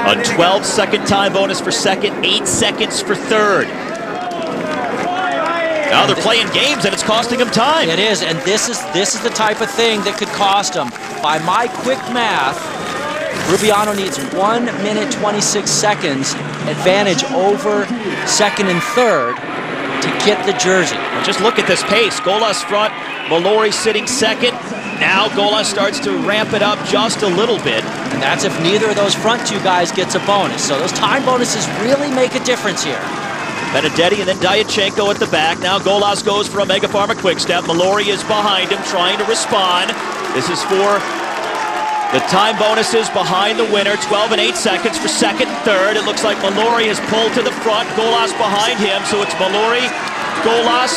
A 12-second time bonus for second, 8 seconds for third. Now they're playing games and it's costing them time. It is, and this is the type of thing that could cost them. By my quick math, Rubiano needs 1 minute 26 seconds advantage over second and third to get the jersey. Well, just look at this pace. Golas front, Mallory sitting second. Now Golas starts to ramp it up just a little bit. And that's if neither of those front 2 guys gets a bonus. So those time bonuses really make a difference here. Benedetti and then Diachenko at the back. Now Golas goes for a Mega Pharma quick step. Mallory is behind him trying to respond. This is for the time bonuses behind the winner. 12 and 8 seconds for second and third. It looks like Mallory has pulled to the front. Golas behind him, so it's Mallory, Golas.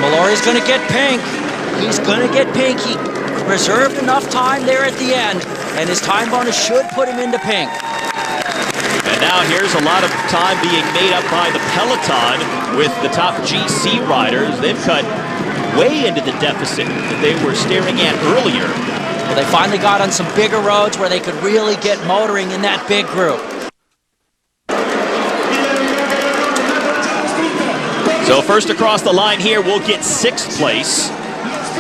Mallory's going to get pink. He's going to get pink. He reserved enough time there at the end, and his time bonus should put him into pink. And now here's a lot of time being made up by the peloton with the top GC riders. They've cut way into the deficit that they were staring at earlier. Well, they finally got on some bigger roads where they could really get motoring in that big group. So first across the line here, we'll get 6th place,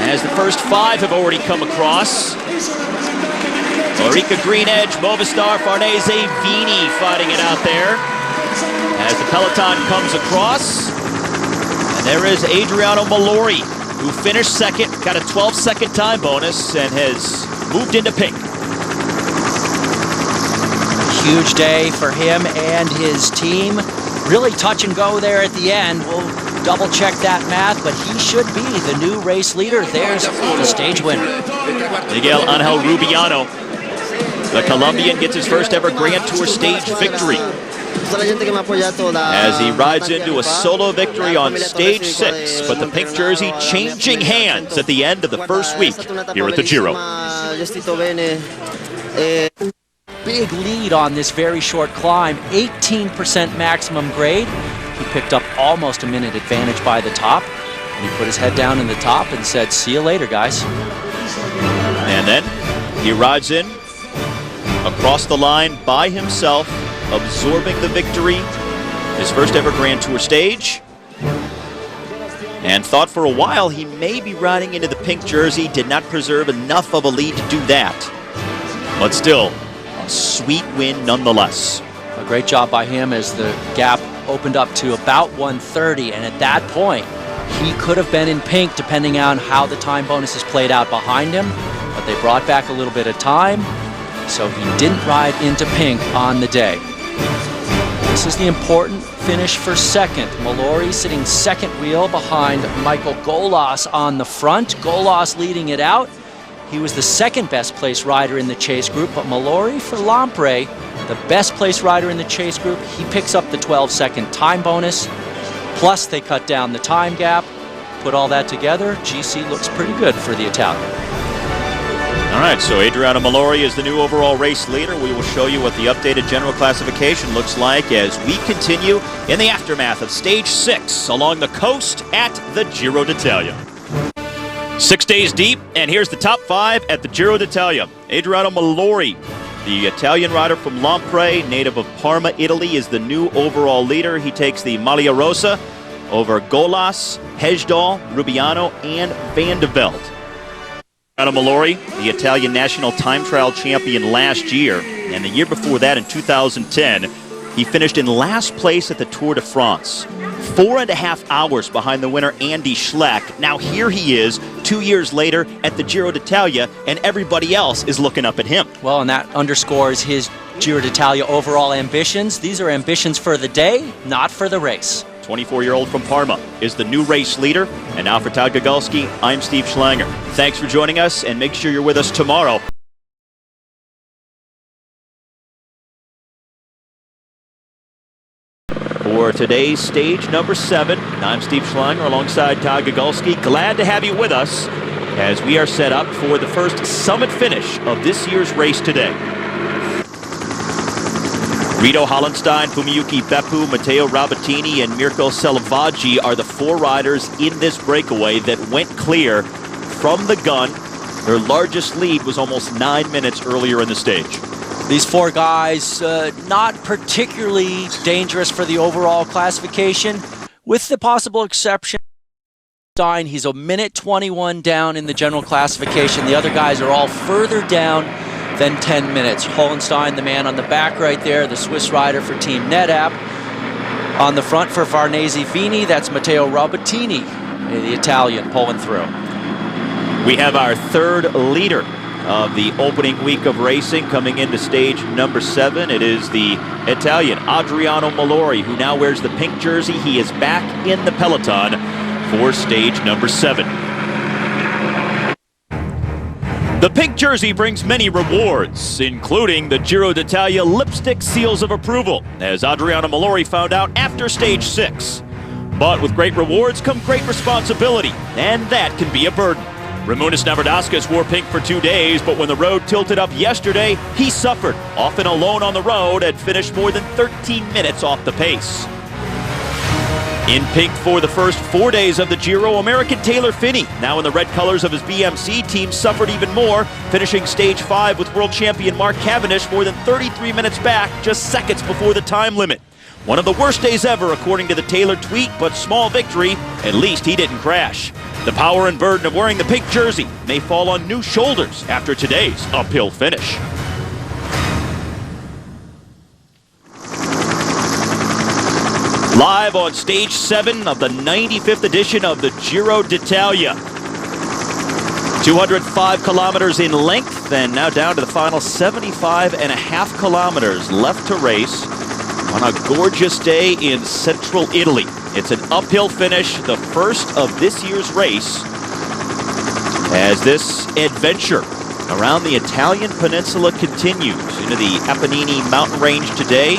as the first 5 have already come across. Orica Green Edge, Movistar, Farnese, Vini fighting it out there as the peloton comes across. And there is Adriano Mallory, who finished second, got a 12-second time bonus, and has moved into pink. Huge day for him and his team. Really touch and go there at the end. We'll double check that math, but he should be the new race leader. There's the stage winner. Miguel Angel Rubiano, the Colombian, gets his first ever Grand Tour stage victory. as he rides into a solo victory on stage 6, but the pink jersey changing hands at the end of the first week here at the Giro. Big lead on this very short climb, 18% maximum grade. He picked up almost a minute advantage by the top. And he put his head down in the top and said, "See you later, guys." And then he rides in across the line by himself, absorbing the victory, his first ever Grand Tour stage. And thought for a while he may be riding into the pink jersey, did not preserve enough of a lead to do that. But still, a sweet win nonetheless. A great job by him as the gap opened up to about 1:30, and at that point, he could have been in pink depending on how the time bonuses played out behind him, but they brought back a little bit of time, so he didn't ride into pink on the day. This is the important finish for second. Mallory sitting second wheel behind Michael Golas on the front. Golas leading it out. He was the second best place rider in the chase group, but Mallory for Lampre, the best place rider in the chase group, he picks up the 12-second time bonus. Plus, they cut down the time gap. Put all that together, GC looks pretty good for the Italian. All right, so Adriano Mallory is the new overall race leader. We will show you what the updated general classification looks like as we continue in the aftermath of stage 6 along the coast at the Giro d'Italia. 6 days deep, and here's the top 5 at the Giro d'Italia. Adriano Mallory, the Italian rider from Lampre, native of Parma, Italy, is the new overall leader. He takes the Maglia Rosa over Golas, Hejdahl, Rubiano, and Van de Velde. Adriano Mallory, the Italian national time trial champion last year, and the year before that in 2010, he finished in last place at the Tour de France. 4.5 hours behind the winner Andy Schleck. Now here he is 2 years later at the Giro d'Italia, and everybody else is looking up at him. Well, and that underscores his Giro d'Italia overall ambitions. These are ambitions for the day, not for the race. 24-year-old from Parma is the new race leader. And now for Todd Gagulski, I'm Steve Schlanger. Thanks for joining us, and make sure you're with us tomorrow. For today's stage number 7, I'm Steve Schlanger alongside Todd Gagulski. Glad to have you with us as we are set up for the first summit finish of this year's race today. Rito Hollenstein, Fumiyuki Beppu, Matteo Rabatini, and Mirko Selvaggi are the 4 riders in this breakaway that went clear from the gun. Their largest lead was almost 9 minutes earlier in the stage. These 4 guys, not particularly dangerous for the overall classification, with the possible exception of Hollenstein. He's a minute 21 down in the general classification. The other guys are all further down than 10 minutes. Hollenstein, the man on the back right there, the Swiss rider for Team NetApp. On the front for Varnese Vini, that's Matteo Rabatini, the Italian, pulling through. We have our third leader of the opening week of racing coming into stage number 7. It is the Italian Adriano Mallory, who now wears the pink jersey. He is back in the peloton for stage number 7. The pink jersey brings many rewards, including the Giro d'Italia lipstick seals of approval, as Adriano Mallory found out after stage 6. But with great rewards come great responsibility, and that can be a burden. Ramūnas Navardaskas wore pink for 2 days, but when the road tilted up yesterday, he suffered, often alone on the road, and finished more than 13 minutes off the pace. In pink for the first 4 days of the Giro, American Taylor Phinney, now in the red colors of his BMC team, suffered even more, finishing stage 5 with world champion Mark Cavendish more than 33 minutes back, just seconds before the time limit. One of the worst days ever, according to the Taylor tweet, but small victory. At least he didn't crash. The power and burden of wearing the pink jersey may fall on new shoulders after today's uphill finish. Live on stage 7 of the 95th edition of the Giro d'Italia. 205 kilometers in length, and now down to the final 75.5 kilometers left to race on a gorgeous day in central Italy. It's an uphill finish, the first of this year's race, as this adventure around the Italian peninsula continues into the Apennine mountain range today.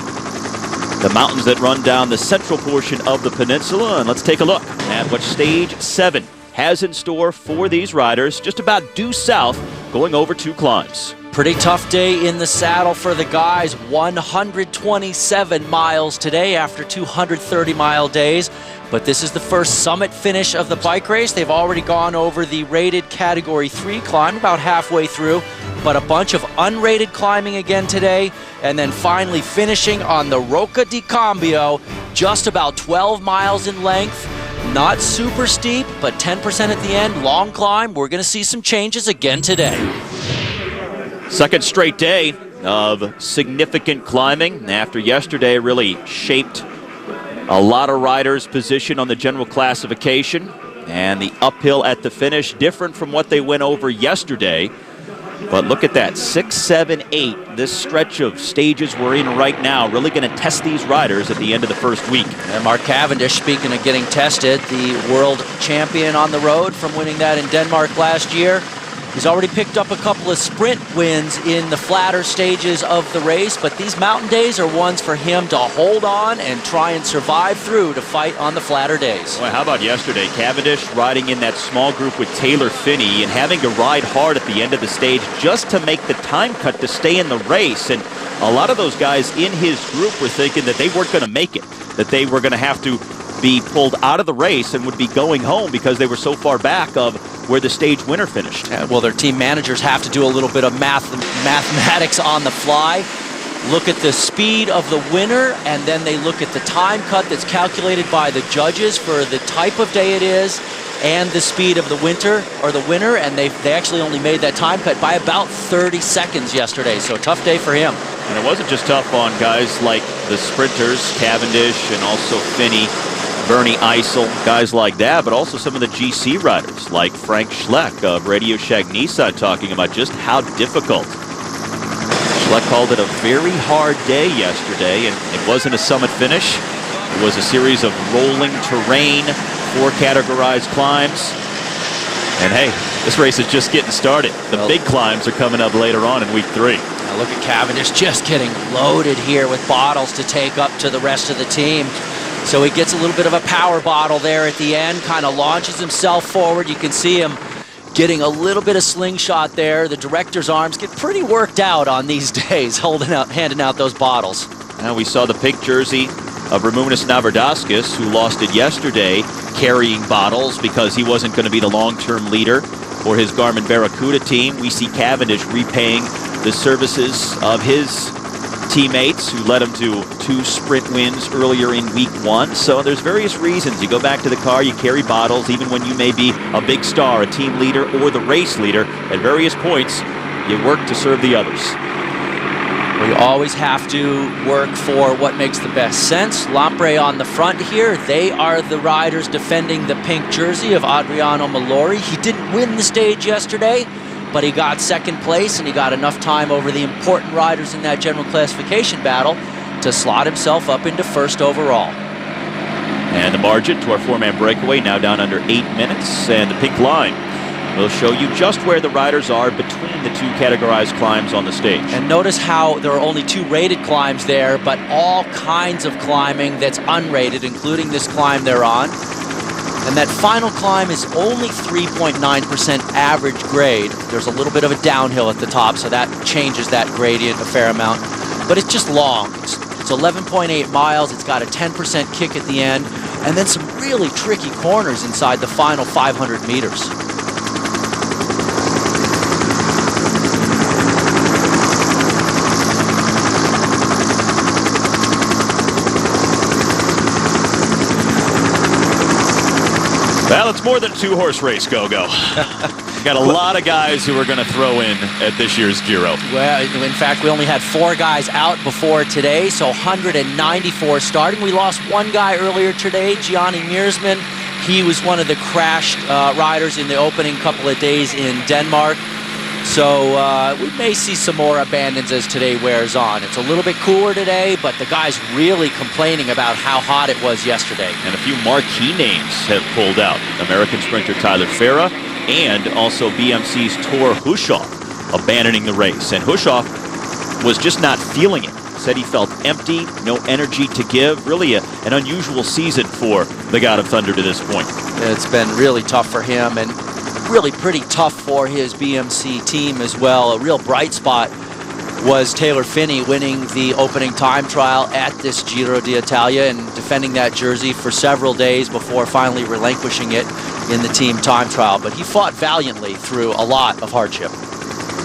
the mountains that run down the central portion of the peninsula. And let's take a look at what Stage 7 has in store for these riders, just about due south, going over 2 climbs. Pretty tough day in the saddle for the guys. 127 miles today after 230-mile days. But this is the first summit finish of the bike race. They've already gone over the rated Category 3 climb, about halfway through, but a bunch of unrated climbing again today, and then finally finishing on the Rocca di Cambio, just about 12 miles in length. Not super steep, but 10% at the end, long climb. We're gonna see some changes again today. Second straight day of significant climbing after yesterday really shaped a lot of riders' position on the general classification, and the uphill at the finish different from what they went over yesterday. But look at that, 6, 7, 8. This stretch of stages we're in right now really going to test these riders at the end of the first week. And Mark Cavendish, speaking of getting tested, the world champion on the road from winning that in Denmark last year. He's already picked up a couple of sprint wins in the flatter stages of the race, but these mountain days are ones for him to hold on and try and survive through to fight on the flatter days. Well, how about yesterday? Cavendish riding in that small group with Taylor Phinney and having to ride hard at the end of the stage just to make the time cut to stay in the race. And a lot of those guys in his group were thinking that they weren't going to make it, that they were going to have to be pulled out of the race and would be going home because they were so far back of where the stage winner finished. Yeah, well, their team managers have to do a little bit of mathematics on the fly. Look at the speed of the winner, and then they look at the time cut that's calculated by the judges for the type of day it is and the speed of the winner, and they actually only made that time cut by about 30 seconds yesterday, so tough day for him. And it wasn't just tough on guys like the sprinters, Cavendish and also Phinney, Bernie Eisel, guys like that, but also some of the GC riders like Frank Schleck of Radio Shack Nissan talking about just how difficult. Schleck called it a very hard day yesterday, and it wasn't a summit finish. It was a series of rolling terrain, 4 categorized climbs. And hey, this race is just getting started. The big climbs are coming up later on in week 3. Now look at Cavendish just getting loaded here with bottles to take up to the rest of the team. So he gets a little bit of a power bottle there at the end, kind of launches himself forward. You can see him getting a little bit of slingshot there. The director's arms get pretty worked out on these days, handing out those bottles. Now we saw the pink jersey of Ramūnas Navardaskas, who lost it yesterday, carrying bottles because he wasn't going to be the long-term leader for his Garmin Barracuda team. We see Cavendish repaying the services of his teammates who led him to 2 sprint wins earlier in week 1. So there's various reasons. You go back to the car, you carry bottles, even when you may be a big star, a team leader, or the race leader. At various points, you work to serve the others. We always have to work for what makes the best sense. Lampre on the front here. They are the riders defending the pink jersey of Adriano Malori. He didn't win the stage yesterday, but he got second place, and he got enough time over the important riders in that general classification battle to slot himself up into first overall. And the margin to our 4-man breakaway now down under 8 minutes, and the pink line will show you just where the riders are between the 2 categorized climbs on the stage. And notice how there are only 2 rated climbs there, but all kinds of climbing that's unrated, including this climb they're on. And that final climb is only 3.9% average grade. There's a little bit of a downhill at the top, so that changes that gradient a fair amount. But it's just long. It's 11.8 miles. It's got a 10% kick at the end, and then some really tricky corners inside the final 500 meters. Well, it's more than a 2-horse race, Go-Go. Got a lot of guys who are going to throw in at this year's Giro. Well, in fact, we only had 4 guys out before today, so 194 starting. We lost 1 guy earlier today, Gianni Meersman. He was one of the crashed riders in the opening couple of days in Denmark. So we may see some more abandons as today wears on. It's a little bit cooler today, but the guy's really complaining about how hot it was yesterday. And a few marquee names have pulled out. American sprinter Tyler Farah and also BMC's Thor Hushoff abandoning the race. And Hushoff was just not feeling it. said he felt empty, no energy to give. Really an unusual season for the God of Thunder to this point. It's been really tough for him and really pretty tough for his BMC team as well. A real bright spot was Taylor Phinney winning the opening time trial at this Giro d'Italia and defending that jersey for several days before finally relinquishing it in the team time trial. But he fought valiantly through a lot of hardship.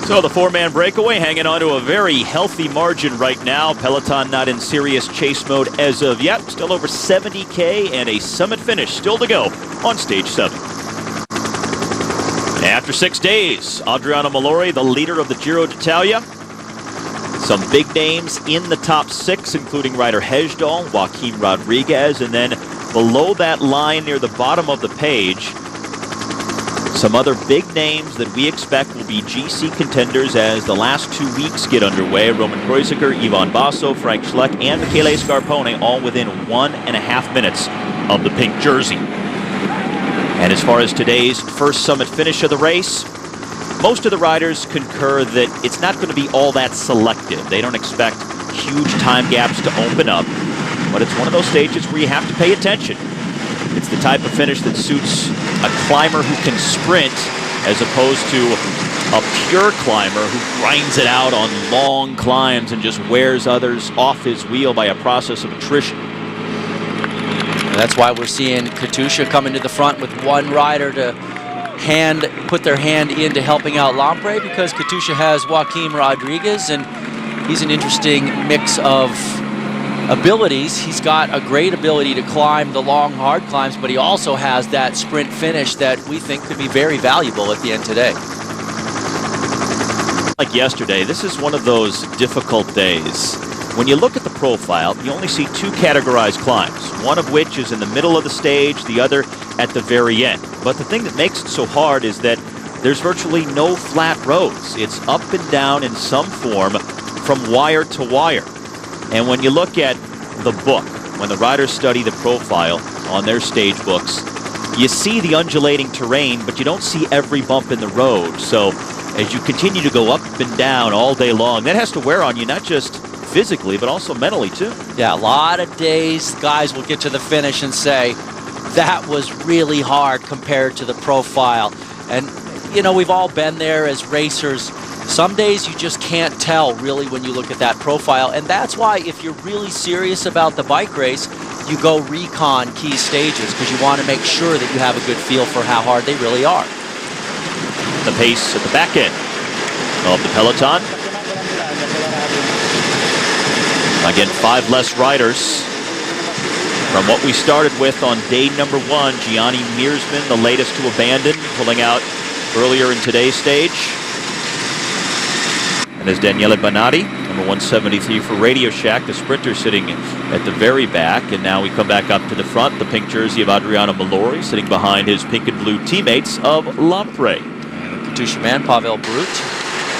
So the four-man breakaway hanging on to a very healthy margin right now. Peloton not in serious chase mode as of yet. Still over 70K and a summit finish still to go on stage 7. After 6 days, Adriano Malori, the leader of the Giro d'Italia. Some big names in the top 6, including Ryder Hesjedal, Joaquim Rodriguez, and then below that line near the bottom of the page, some other big names that we expect will be GC contenders as the last 2 weeks get underway. Roman Kreuziger, Ivan Basso, Frank Schleck, and Michele Scarpone all within 1.5 minutes of the pink jersey. And as far as today's first summit finish of the race, most of the riders concur that it's not going to be all that selective. They don't expect huge time gaps to open up, but it's one of those stages where you have to pay attention. It's the type of finish that suits a climber who can sprint as opposed to a pure climber who grinds it out on long climbs and just wears others off his wheel by a process of attrition. And that's why we're seeing Katusha coming to the front with one rider to put their hand into helping out Lampre, because Katusha has Joaquim Rodriguez, and he's an interesting mix of abilities. He's got a great ability to climb the long, hard climbs, but he also has that sprint finish that we think could be very valuable at the end today. Like yesterday, this is one of those difficult days. When you look at the profile, you only see 2 categorized climbs, one of which is in the middle of the stage, the other at the very end. But the thing that makes it so hard is that there's virtually no flat roads. It's up and down in some form from wire to wire. And when you look at the book, when the riders study the profile on their stage books, you see the undulating terrain, but you don't see every bump in the road. So as you continue to go up and down all day long, that has to wear on you, not just physically, but also mentally too. Yeah, a lot of days guys will get to the finish and say, that was really hard compared to the profile. And, you know, we've all been there as racers. Some days you just can't tell really when you look at that profile. And that's why if you're really serious about the bike race, you go recon key stages, because you want to make sure that you have a good feel for how hard they really are. The pace at the back end of the peloton. Again, 5 less riders from what we started with on day number 1. Gianni Meersman, the latest to abandon, pulling out earlier in today's stage. And there's Daniele Banati, number 173 for Radio Shack, the sprinter sitting at the very back. And now we come back up to the front, the pink jersey of Adriano Malori, sitting behind his pink and blue teammates of Lampre. And the Katusha man, Pavel Brut,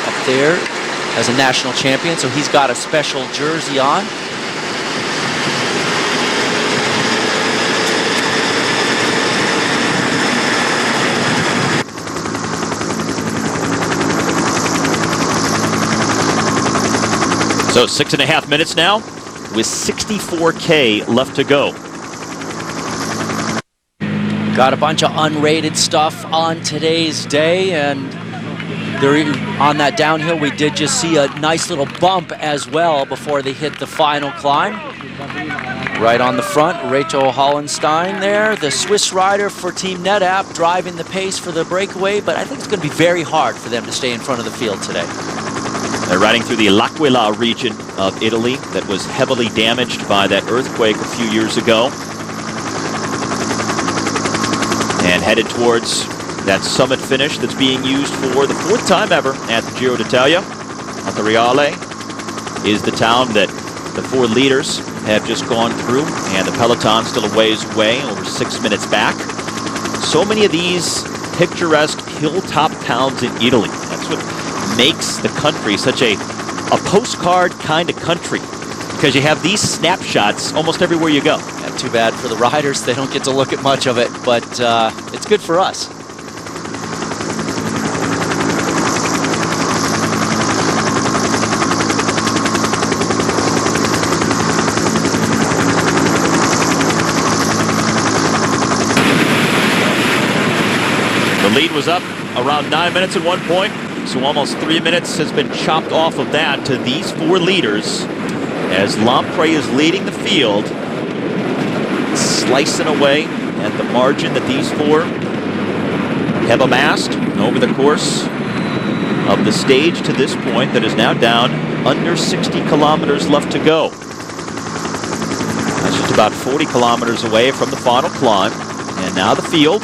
up there as a national champion, so he's got a special jersey on. So 6.5 minutes now with 64K left to go. Got a bunch of unrated stuff on today's day, and on that downhill we did just see a nice little bump as well before they hit the final climb. Right on the front, Rachel Hollenstein there, the Swiss rider for Team NetApp, driving the pace for the breakaway, but I think it's going to be very hard for them to stay in front of the field today. They're riding through the L'Aquila region of Italy that was heavily damaged by that earthquake a few years ago. And headed towards that summit finish that's being used for the 4th time ever at the Giro d'Italia. Montereale is the town that the 4 leaders have just gone through, and the peloton still a ways away, over 6 minutes back. So many of these picturesque hilltop towns in Italy. That's what makes the country such a postcard kind of country, because you have these snapshots almost everywhere you go. Yeah, too bad for the riders, they don't get to look at much of it, but it's good for us. The lead was up around 9 minutes at one point, so almost 3 minutes has been chopped off of that to these four leaders as Lamprey is leading the field, slicing away at the margin that these four have amassed over the course of the stage to this point that is now down under 60 kilometers left to go. That's just about 40 kilometers away from the final climb. And now the field.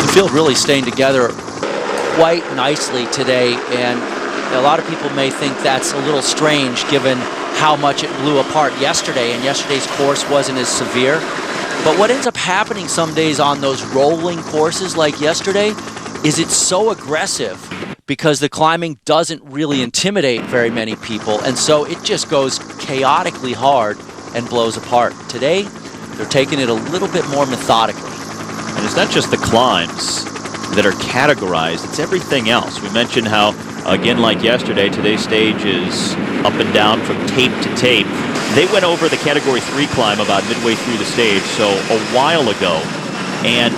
The field really staying together quite nicely today, and a lot of people may think that's a little strange given how much it blew apart yesterday, and yesterday's course wasn't as severe. But what ends up happening some days on those rolling courses like yesterday is it's so aggressive because the climbing doesn't really intimidate very many people, and so it just goes chaotically hard and blows apart. Today, they're taking it a little bit more methodically. And it's not just the climbs that are categorized, it's everything else. We mentioned how, again, like yesterday, today's stage is up and down from tape to tape. They went over the Category 3 climb about midway through the stage, so a while ago. And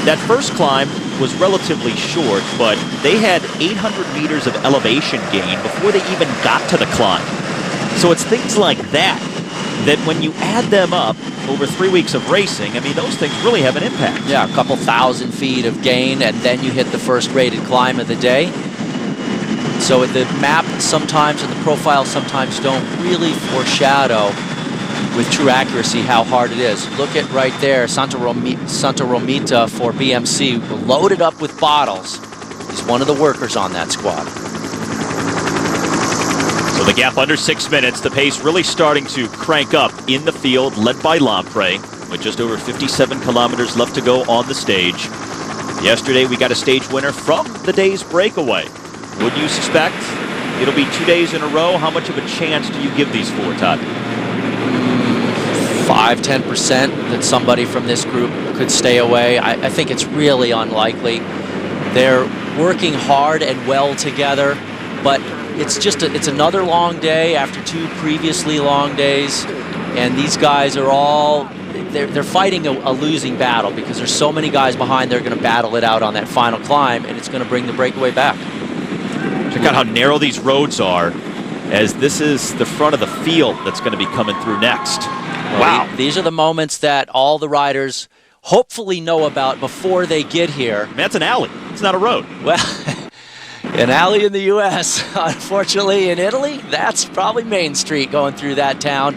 that first climb was relatively short, but they had 800 meters of elevation gain before they even got to the climb. So it's things like that when you add them up over 3 weeks of racing, I mean, those things really have an impact. Yeah, a couple thousand feet of gain, and then you hit the first rated climb of the day. So the map sometimes and the profile sometimes don't really foreshadow with true accuracy how hard it is. Look at right there, Santa Romita for BMC, loaded up with bottles. He's one of the workers on that squad. So the gap under 6 minutes, the pace really starting to crank up in the field, led by Lamprey, with just over 57 kilometers left to go on the stage. Yesterday, we got a stage winner from the day's breakaway. Would you suspect it'll be 2 days in a row? How much of a chance do you give these four, Todd? 5–10% that somebody from this group could stay away. I think it's really unlikely. They're working hard and well together, but it's another long day after two previously long days, and these guys are all they're fighting a losing battle because there's so many guys behind. They're going to battle it out on that final climb, and it's going to bring the breakaway back. Check out how narrow these roads are, as this is the front of the field that's going to be coming through next. Well, wow. These are the moments that all the riders hopefully know about before they get here. That's an alley. It's not a road. Well, an alley in the U.S. Unfortunately, in Italy, that's probably Main Street going through that town.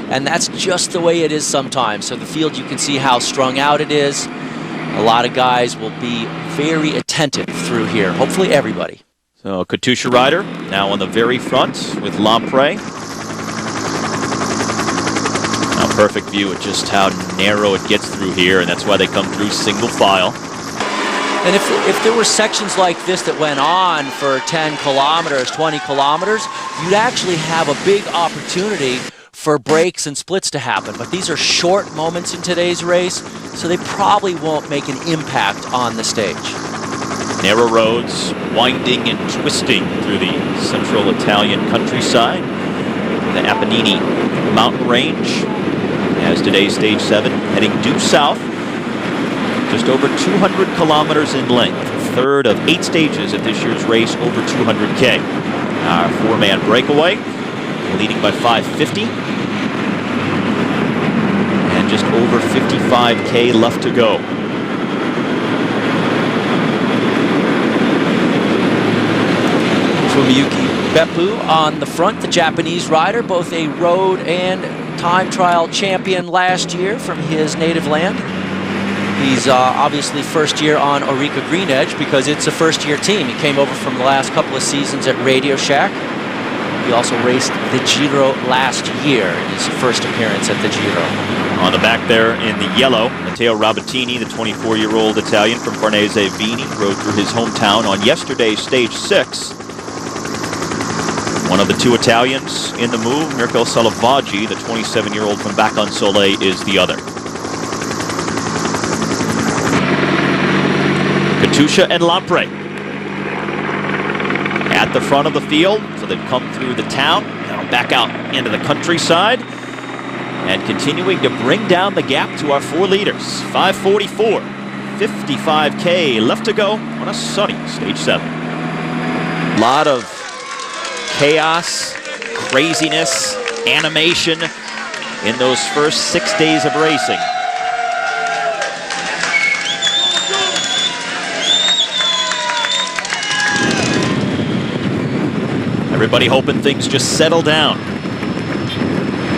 And that's just the way it is sometimes. So the field, you can see how strung out it is. A lot of guys will be very attentive through here. Hopefully everybody. So Katusha rider now on the very front with Lamprey. Now perfect view of just how narrow it gets through here, and that's why they come through single file. And if there were sections like this that went on for 10 kilometers, 20 kilometers, you'd actually have a big opportunity for breaks and splits to happen. But these are short moments in today's race, so they probably won't make an impact on the stage. Narrow roads, winding and twisting through the central Italian countryside. The Apennine mountain range, as today's stage 7, heading due south. Just over 200 kilometers in length. Third of 8 stages at this year's race, over 200K. Our 4-man breakaway, leading by 550. And just over 55K left to go. Fumiyuki Beppu on the front, the Japanese rider, both a road and time trial champion last year from his native land. He's obviously first year on Orica Green Edge because it's a first-year team. He came over from the last couple of seasons at Radio Shack. He also raced the Giro last year, his first appearance at the Giro. On the back there in the yellow, Matteo Rabatini, the 24-year-old Italian from Farnese Vini, rode through his hometown on yesterday's stage 6. One of the 2 Italians in the move, Mirko Salavaggi, the 27-year-old from Bacansole, is the other. Katusha and Lamprey at the front of the field, so they've come through the town, now back out into the countryside. and continuing to bring down the gap to our 4 leaders. 5:44, 55K left to go on a sunny stage 7. A lot of chaos, craziness, animation in those first 6 days of racing. Everybody hoping things just settle down.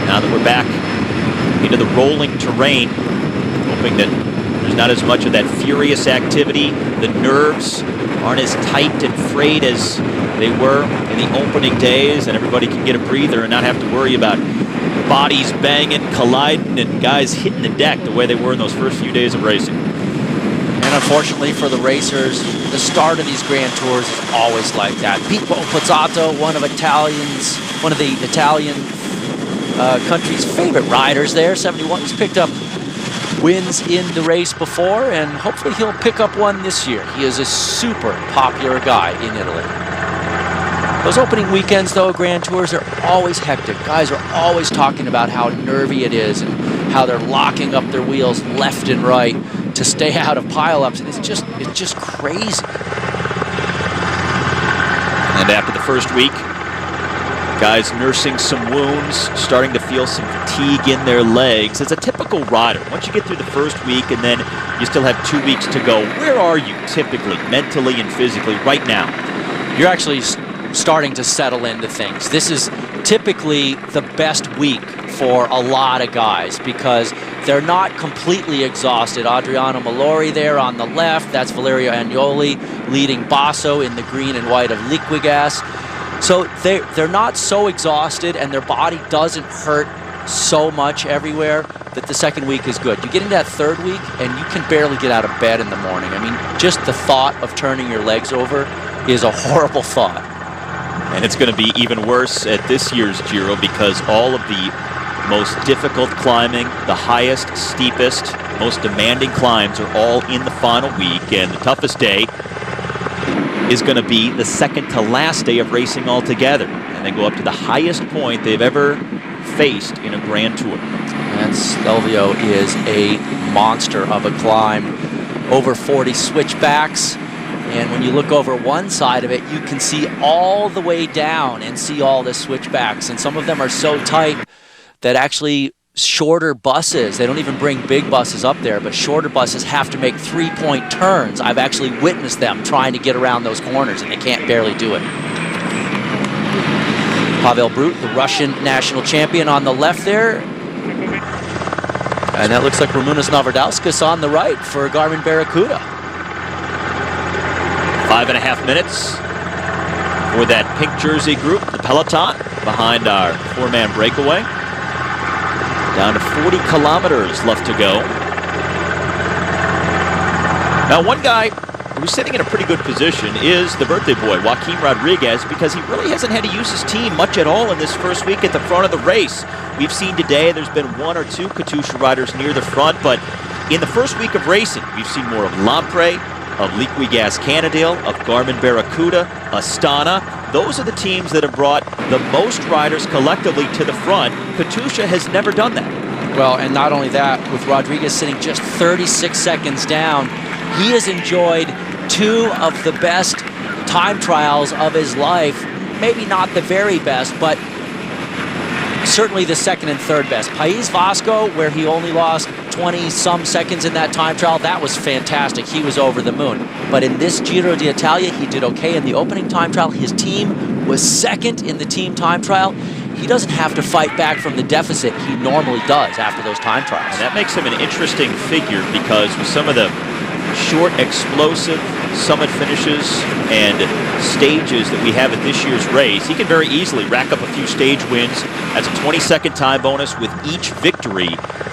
Now that we're back into the rolling terrain, hoping that there's not as much of that furious activity. The nerves aren't as tight and frayed as they were in the opening days, and everybody can get a breather and not have to worry about bodies banging, colliding, and guys hitting the deck the way they were in those first few days of racing. And unfortunately for the racers, the start of these Grand Tours is always like that. Pippo Pozzato, one of the Italian country's favorite riders there, 71, he's picked up wins in the race before, and hopefully he'll pick up one this year. He is a super popular guy in Italy. Those opening weekends, though, Grand Tours are always hectic. Guys are always talking about how nervy it is and how they're locking up their wheels left and right to stay out of pileups, and it's just crazy. And after the first week, guys nursing some wounds, starting to feel some fatigue in their legs. It's a typical rider. Once you get through the first week and then you still have 2 weeks to go, where are you typically, mentally and physically, right now? You're actually starting to settle into things. This is typically the best week for a lot of guys because they're not completely exhausted. Adriano Malori there on the left. That's Valerio Agnoli leading Basso in the green and white of Liquigas. So they're not so exhausted and their body doesn't hurt so much everywhere that the second week is good. You get into that third week and you can barely get out of bed in the morning. I mean, just the thought of turning your legs over is a horrible thought. And it's going to be even worse at this year's Giro because all of the most difficult climbing, the highest, steepest, most demanding climbs are all in the final week, and the toughest day is going to be the second to last day of racing altogether. And they go up to the highest point they've ever faced in a Grand Tour. And Stelvio is a monster of a climb. Over 40 switchbacks. And when you look over one side of it, you can see all the way down and see all the switchbacks. And some of them are so tight that actually shorter buses, they don't even bring big buses up there, but shorter buses have to make 3-point turns. I've actually witnessed them trying to get around those corners, and they can't barely do it. Pavel Brut, the Russian national champion, on the left there. And that looks like Ramunas Novardauskas on the right for Garmin Barracuda. 5.5 minutes for that pink jersey group, the peloton, behind our 4-man breakaway. Down to 40 kilometers left to go. Now, one guy who's sitting in a pretty good position is the birthday boy, Joaquim Rodriguez, because he really hasn't had to use his team much at all in this first week at the front of the race. We've seen today there's been 1 or 2 Katusha riders near the front, but in the first week of racing, we've seen more of Lampre, of Liquigas Cannondale, of Garmin Barracuda, Astana. Those are the teams that have brought the most riders collectively to the front. Katusha has never done that. Well, and not only that, with Rodriguez sitting just 36 seconds down, he has enjoyed 2 of the best time trials of his life. Maybe not the very best, but certainly the second and third best. País Vasco, where he only lost 20-some seconds in that time trial, that was fantastic. He was over the moon. But in this Giro d'Italia, he did okay in the opening time trial. His team was second in the team time trial. He doesn't have to fight back from the deficit he normally does after those time trials. And that makes him an interesting figure because with some of the short, explosive summit finishes and stages that we have at this year's race, he can very easily rack up a few stage wins. That's a 20-second time bonus with each victory.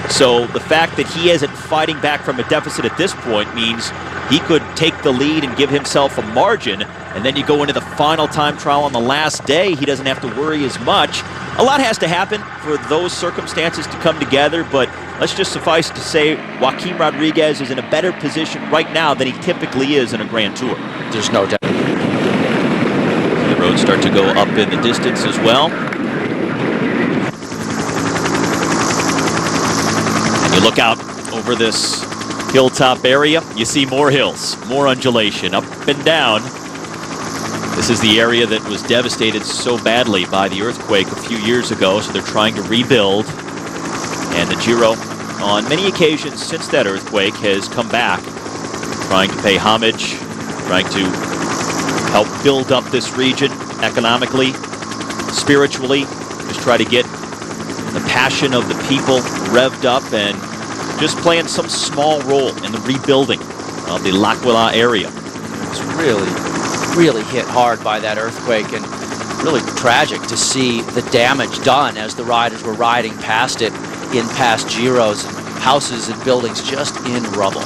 So the fact that he isn't fighting back from a deficit at this point means he could take the lead and give himself a margin, and then you go into the final time trial on the last day, he doesn't have to worry as much. A lot has to happen for those circumstances to come together, but let's just suffice to say Joaquim Rodriguez is in a better position right now than he typically is in a Grand Tour. There's no doubt. The roads start to go up in the distance as well. You look out over this hilltop area, you see more hills, more undulation, up and down. This is the area that was devastated so badly by the earthquake a few years ago, so they're trying to rebuild. And the Giro, on many occasions since that earthquake, has come back, trying to pay homage, trying to help build up this region economically, spiritually, just try to get the passion of the people revved up and just playing some small role in the rebuilding of the L'Aquila area. It's really hit hard by that earthquake, and really tragic to see the damage done as the riders were riding past it in past Giros. Houses and buildings just in rubble.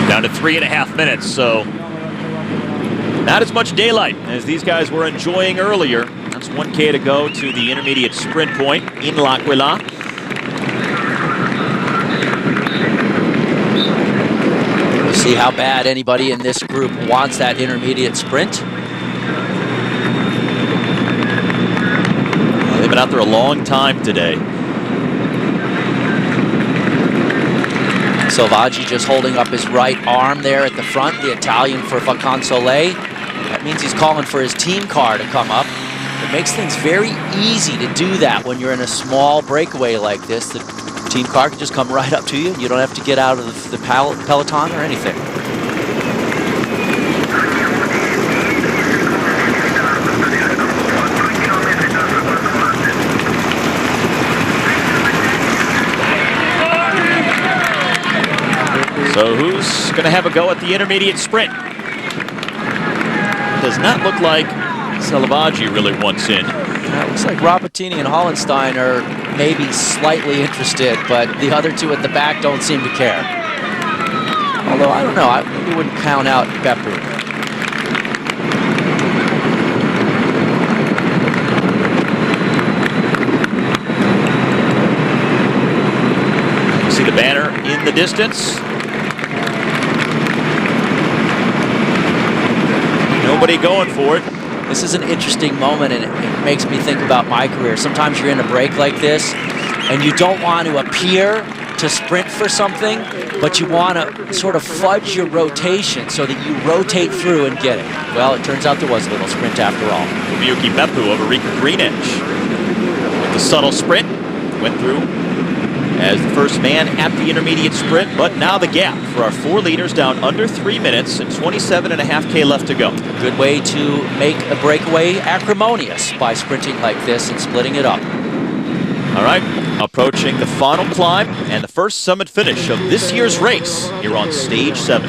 Down to 3.5 minutes, so not as much daylight as these guys were enjoying earlier. That's 1K to go to the intermediate sprint point in L'Aquila. We'll see how bad anybody in this group wants that intermediate sprint. Well, they've been out there a long time today. Selvaggi just holding up his right arm there at the front, the Italian for Vacansoleil. That means he's calling for his team car to come up. It makes things very easy to do that when you're in a small breakaway like this. The team car can just come right up to you. You don't have to get out of the peloton or anything. So who's going to have a go at the intermediate sprint? Does not look like Selvaggi really wants in. It looks like Rapattini and Hollenstein are maybe slightly interested, but the other two at the back don't seem to care. Although, I don't know, I maybe wouldn't count out Beppu. You see the banner in the distance. Nobody going for it. This is an interesting moment, and it makes me think about my career. Sometimes you're in a break like this, and you don't want to appear to sprint for something, but you want to sort of fudge your rotation so that you rotate through and get it. Well, it turns out there was a little sprint after all. Miyuki Beppu over Rico Greenedge with the subtle sprint. Went through as the first man at the intermediate sprint, but now the gap for our 4 leaders down under 3 minutes and 27.5K left to go. Good way to make a breakaway acrimonious by sprinting like this and splitting it up. All right, approaching the final climb and the first summit finish of this year's race here on stage 7.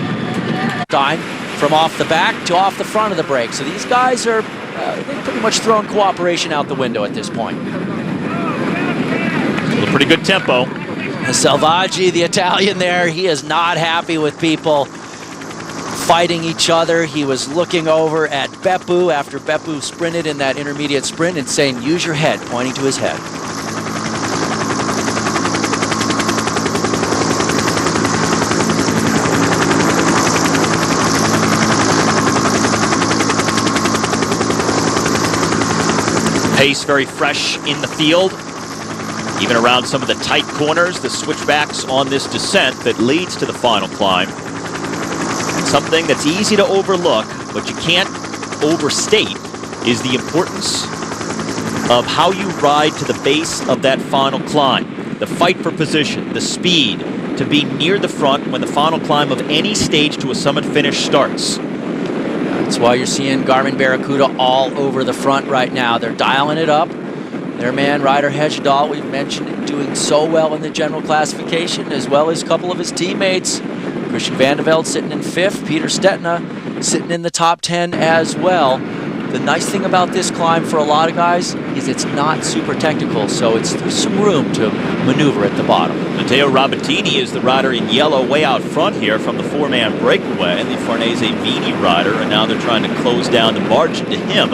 Time from off the back to off the front of the break. So these guys are they've pretty much thrown cooperation out the window at this point. With a pretty good tempo. Selvaggi, the Italian there, he is not happy with people fighting each other. He was looking over at Beppu after Beppu sprinted in that intermediate sprint and saying, use your head, pointing to his head. Pace very fresh in the field. Even around some of the tight corners, the switchbacks on this descent that leads to the final climb. And something that's easy to overlook, but you can't overstate, is the importance of how you ride to the base of that final climb. The fight for position, the speed, to be near the front when the final climb of any stage to a summit finish starts. That's why you're seeing Garmin Barracuda all over the front right now. They're dialing it up. Their man, Ryder Hesjedal, we've mentioned it, doing so well in the general classification, as well as a couple of his teammates. Christian Vande Velde sitting in 5th, Peter Stetina sitting in the top 10 as well. The nice thing about this climb for a lot of guys is it's not super technical, so there's some room to maneuver at the bottom. Matteo Rabattini is the rider in yellow way out front here from the 4-man breakaway, the Farnese Vini rider, and now they're trying to close down the margin to him.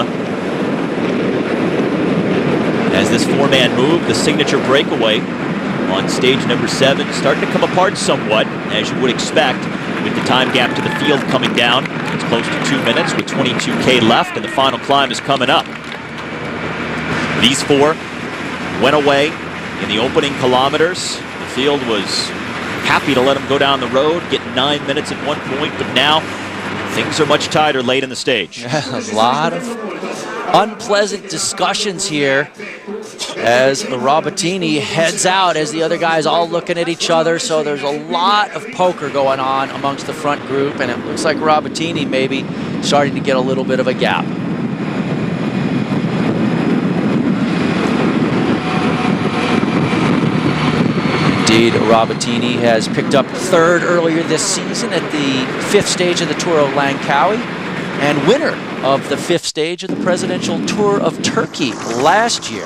As this four-man move, the signature breakaway on stage number 7, starting to come apart somewhat, as you would expect, with the time gap to the field coming down. It's close to 2 minutes with 22K left, and the final climb is coming up. These four went away in the opening kilometers. The field was happy to let them go down the road, get 9 minutes at one point, but now things are much tighter late in the stage. Yeah, a lot of unpleasant discussions here as Rabatini heads out, as the other guys all looking at each other. So there's a lot of poker going on amongst the front group, and it looks like Rabatini maybe starting to get a little bit of a gap. Indeed, Rabatini has picked up 3rd earlier this season at the 5th stage of the Tour of Langkawi, and winner of the 5th stage of the Presidential Tour of Turkey last year.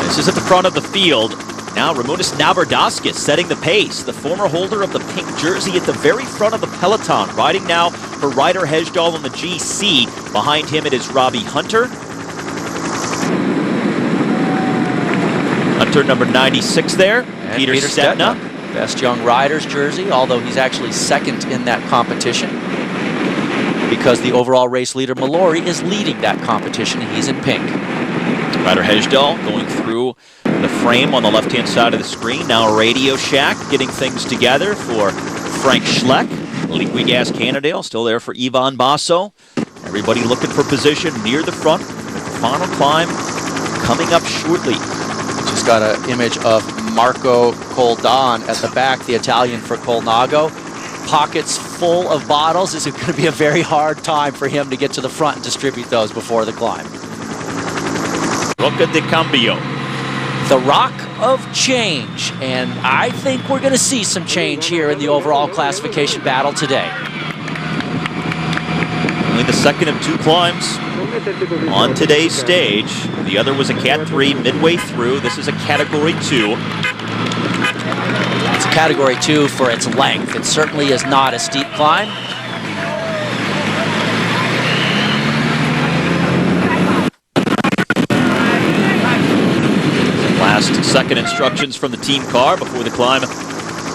This is at the front of the field. Now Ramunas Navardaskis setting the pace. The former holder of the pink jersey at the very front of the peloton, riding now for Ryder Hesjedal in the GC. Behind him it is Robbie Hunter. Hunter number 96 there. And Peter Stetina. Best young rider's jersey, although he's actually 2nd in that competition, because the overall race leader Mallory is leading that competition, and he's in pink. Ryder Hesjedal going through the frame on the left-hand side of the screen. Now Radio Shack getting things together for Frank Schleck. Liquigas Cannondale still there for Ivan Basso. Everybody looking for position near the front with the final climb coming up shortly. Just got an image of Marco Coldan at the back, the Italian for Colnago. Pockets full of bottles. This is going to be a very hard time for him to get to the front and distribute those before the climb. Roca de Cambio. The Rock of Change, and I think we're going to see some change here in the overall classification battle today. Only the second of 2 climbs on today's stage. The other was a Cat 3 midway through. This is a Category 2. It's a Category 2 for its length. It certainly is not a steep climb. Last second instructions from the team car before the climb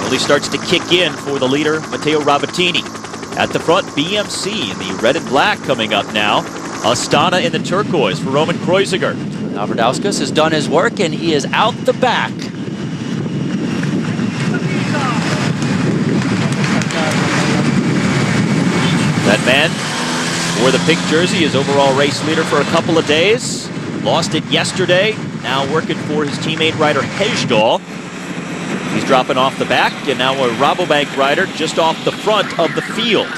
really starts to kick in for the leader, Matteo Rabatini. At the front, BMC in the red and black coming up now. Astana in the turquoise for Roman Kreuziger. Navardauskas has done his work, and he is out the back. That man wore the pink jersey, his overall race leader for a couple of days. Lost it yesterday. Now working for his teammate Ryder Hesjedal. He's dropping off the back, and now a Rabobank rider just off the front of the field.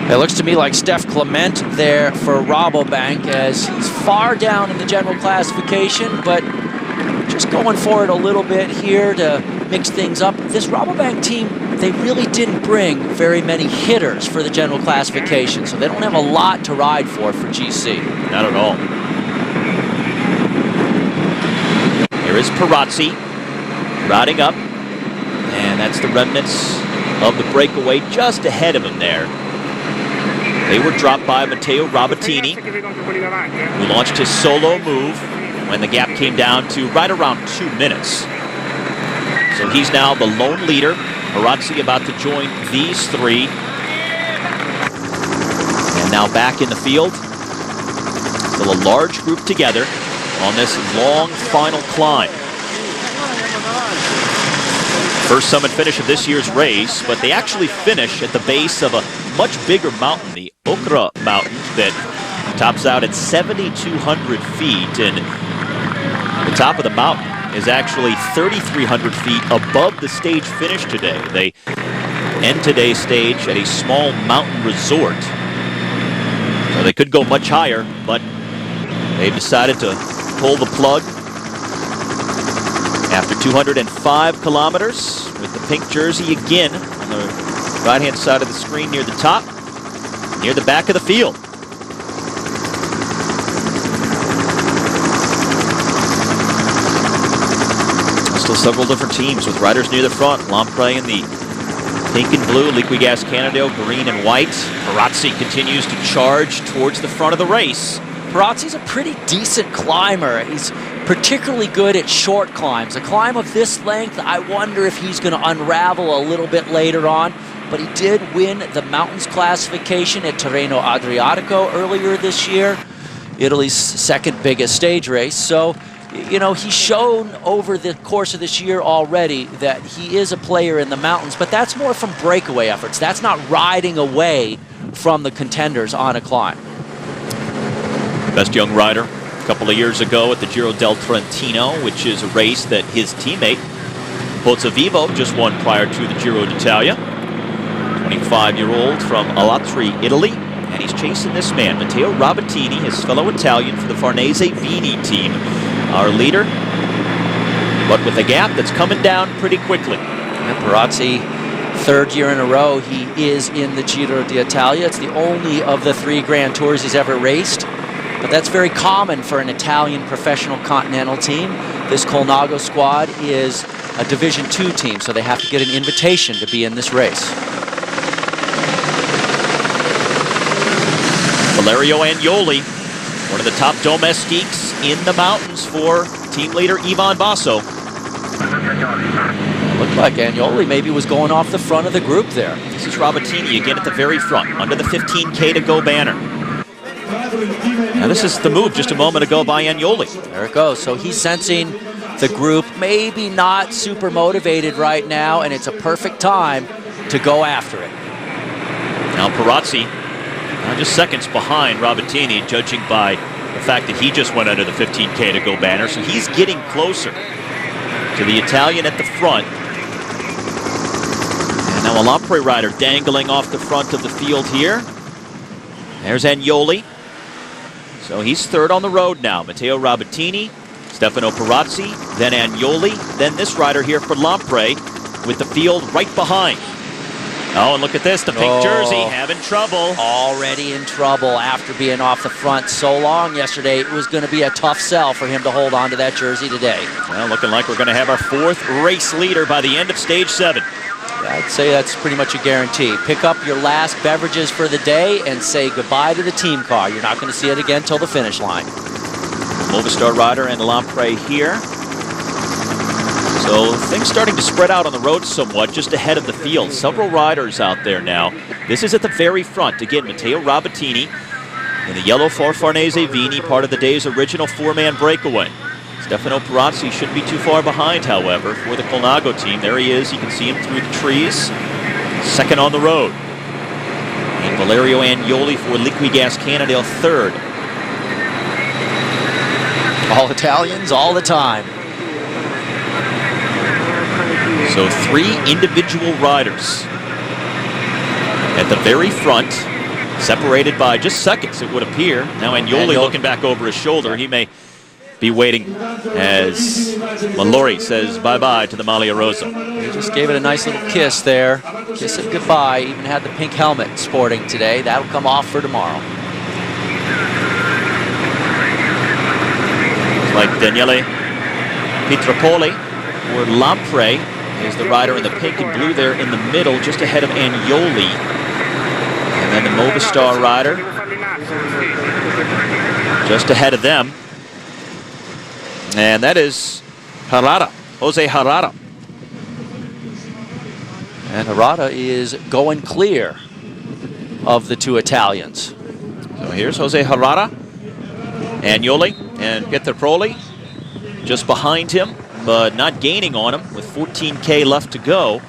It looks to me like Steph Clement there for Rabobank, as he's far down in the general classification, but just going for it a little bit here to mix things up. This Rabobank team, they really didn't bring very many hitters for the general classification, so they don't have a lot to ride for GC. Not at all. Here is Perazzi riding up, and that's the remnants of the breakaway just ahead of him there. They were dropped by Matteo Rabatini, who launched his solo move when the gap came down to right around 2 minutes. So he's now the lone leader. Perazzi about to join these 3. And now back in the field. Still a large group together on this long final climb. First summit finish of this year's race, but they actually finish at the base of a much bigger mountain, the Okra Mountain, that tops out at 7,200 feet, and the top of the mountain is actually 3,300 feet above the stage finish today. They end today's stage at a small mountain resort. So they could go much higher, but they've decided to pull the plug after 205 kilometers with the pink jersey again on the right-hand side of the screen near the top, near the back of the field. Still several different teams with riders near the front. Lamprey in the Pink and blue, Liquigas Cannondale, green and white. Perazzi continues to charge towards the front of the race. Perazzi's a pretty decent climber. He's particularly good at short climbs. A climb of this length, I wonder if he's going to unravel a little bit later on. But he did win the mountains classification at Tirreno Adriatico earlier this year, Italy's second biggest stage race. So, you know, he's shown over the course of this year already that he is a player in the mountains, but that's more from breakaway efforts. That's not riding away from the contenders on a climb. Best young rider a couple of years ago at the Giro del Trentino, which is a race that his teammate Pozzovivo just won prior to the Giro d'Italia. 25-year-old from Alatri, Italy. And he's chasing this man, Matteo Rabatini, his fellow Italian for the Farnese Vini team. Our leader, but with a gap that's coming down pretty quickly. And Perazzi, third year in a row, he is in the Giro d'Italia. It's the only of the 3 Grand Tours he's ever raced. But that's very common for an Italian professional continental team. This Colnago squad is a Division II team, so they have to get an invitation to be in this race. Valerio Agnoli, one of the top domestiques in the mountains for team leader Ivan Basso. Looked like Agnoli maybe was going off the front of the group there. This is Rabatini again at the very front, under the 15K to go banner. Now this is the move just a moment ago by Agnoli. There it goes. So he's sensing the group maybe not super motivated right now, and it's a perfect time to go after it. Now Perazzi, just seconds behind Rabatini, judging by the fact that he just went under the 15K to go banner, so he's getting closer to the Italian at the front. And now a Lampre rider dangling off the front of the field here. There's Agnoli. So he's third on the road now. Matteo Rabatini, Stefano Perazzi, then Agnoli, then this rider here for Lampre with the field right behind. Oh, and look at this, the pink jersey having trouble. Already in trouble after being off the front so long yesterday. It was going to be a tough sell for him to hold on to that jersey today. Well, looking like we're going to have our 4th race leader by the end of stage 7. Yeah, I'd say that's pretty much a guarantee. Pick up your last beverages for the day and say goodbye to the team car. You're not going to see it again till the finish line. Movistar rider and Lampre here. So things starting to spread out on the road somewhat, just ahead of the field. Several riders out there now. This is at the very front. Again, Matteo Rabatini in the yellow for Farnese Vini, part of the day's original 4-man breakaway. Stefano Perazzi shouldn't be too far behind, however, for the Colnago team. There he is. You can see him through the trees. Second on the road. And Valerio Agnoli for Liquigas Cannondale, third. All Italians all the time. So 3 individual riders at the very front, separated by just seconds, it would appear. Now Agnoli looking back over his shoulder. He may be waiting as Mallory says bye-bye to the Maglia Rosa. He just gave it a nice little kiss there. Kiss it goodbye. Even had the pink helmet sporting today. That'll come off for tomorrow. It's like Daniele Pietropoli or Lampre is the rider in the pink and blue there in the middle, just ahead of Agnoli. And then the Movistar rider just ahead of them. And that is Herrera, Jose Herrera. And Herrera is going clear of the 2 Italians. So here's Jose Herrera, Agnoli, and Pietropoli just behind him, but not gaining on him with 14K left to go.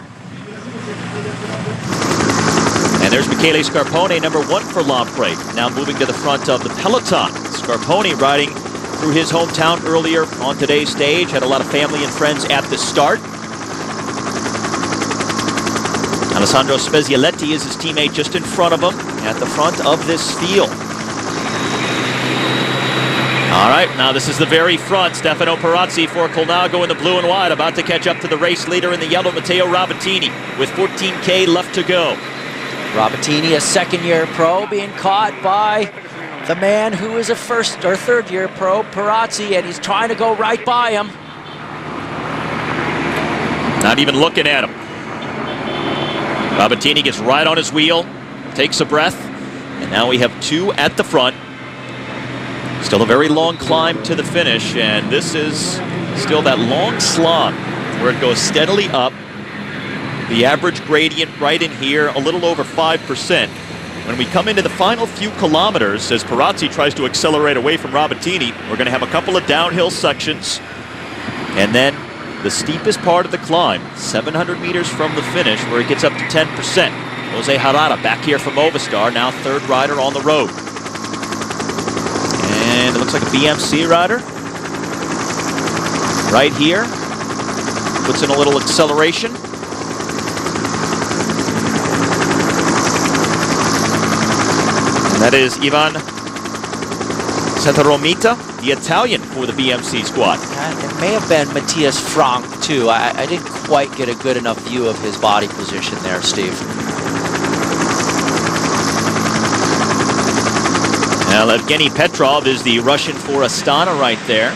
And there's Michele Scarpone, number 1 for Lampre, now moving to the front of the peloton. Scarpone riding through his hometown earlier on today's stage, had a lot of family and friends at the start. Alessandro Spezialetti is his teammate just in front of him at the front of this field. All right, now this is the very front. Stefano Perazzi for Colnago in the blue and white, about to catch up to the race leader in the yellow, Matteo Rabatini, with 14K left to go. Rabatini, a second-year pro, being caught by the man who is a first or third-year pro, Perazzi, and he's trying to go right by him. Not even looking at him. Rabatini gets right on his wheel, takes a breath, and now we have 2 at the front. Still a very long climb to the finish, and this is still that long slog where it goes steadily up. The average gradient right in here, a little over 5%. When we come into the final few kilometers, as Perazzi tries to accelerate away from Rabatini, we're going to have a couple of downhill sections, and then the steepest part of the climb, 700 meters from the finish, where it gets up to 10%. Jose Harada back here from Movistar, now 3rd rider on the road. And it looks like a BMC rider right here. Puts in a little acceleration. And that is Ivan Santaromita, the Italian for the BMC squad. It may have been Matthias Frank, too. I didn't quite get a good enough view of his body position there, Steve. Now, Evgeny Petrov is the Russian for Astana right there.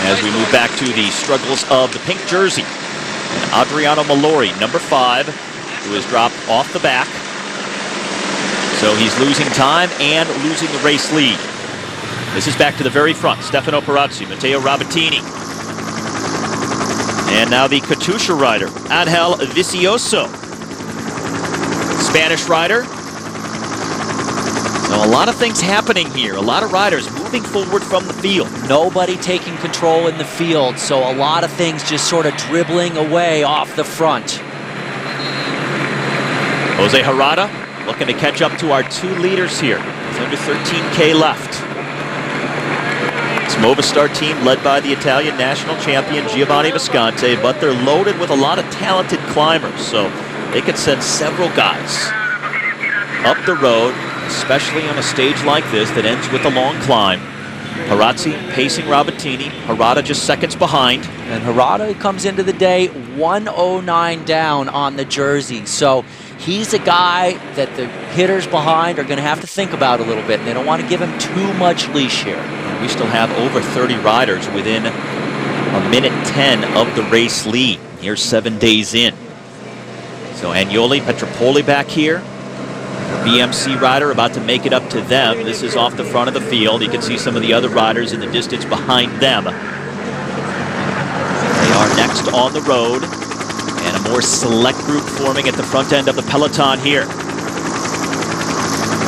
As we move back to the struggles of the pink jersey. And Adriano Malori, number 5, who has dropped off the back. So he's losing time and losing the race lead. This is back to the very front. Stefano Perazzi, Matteo Rabatini. And now the Katusha rider, Angel Vicioso. Spanish rider. So a lot of things happening here. A lot of riders moving forward from the field. Nobody taking control in the field, so a lot of things just sort of dribbling away off the front. Jose Harada looking to catch up to our 2 leaders here. It's under 13K left. It's Movistar team led by the Italian national champion Giovanni Visconti, but they're loaded with a lot of talented climbers, so they could send several guys up the road, especially on a stage like this that ends with a long climb. Perazzi pacing Rabatini, Harada just seconds behind. And Harada comes into the day 109 down on the jersey, so he's a guy that the hitters behind are going to have to think about a little bit, and they don't want to give him too much leash here. We still have over 30 riders within a minute 10 of the race lead. Here's 7 days in. So Agnoli, Petropoli back here. BMC rider about to make it up to them. This is off the front of the field. You can see some of the other riders in the distance behind them. They are next on the road. And a more select group forming at the front end of the peloton here. A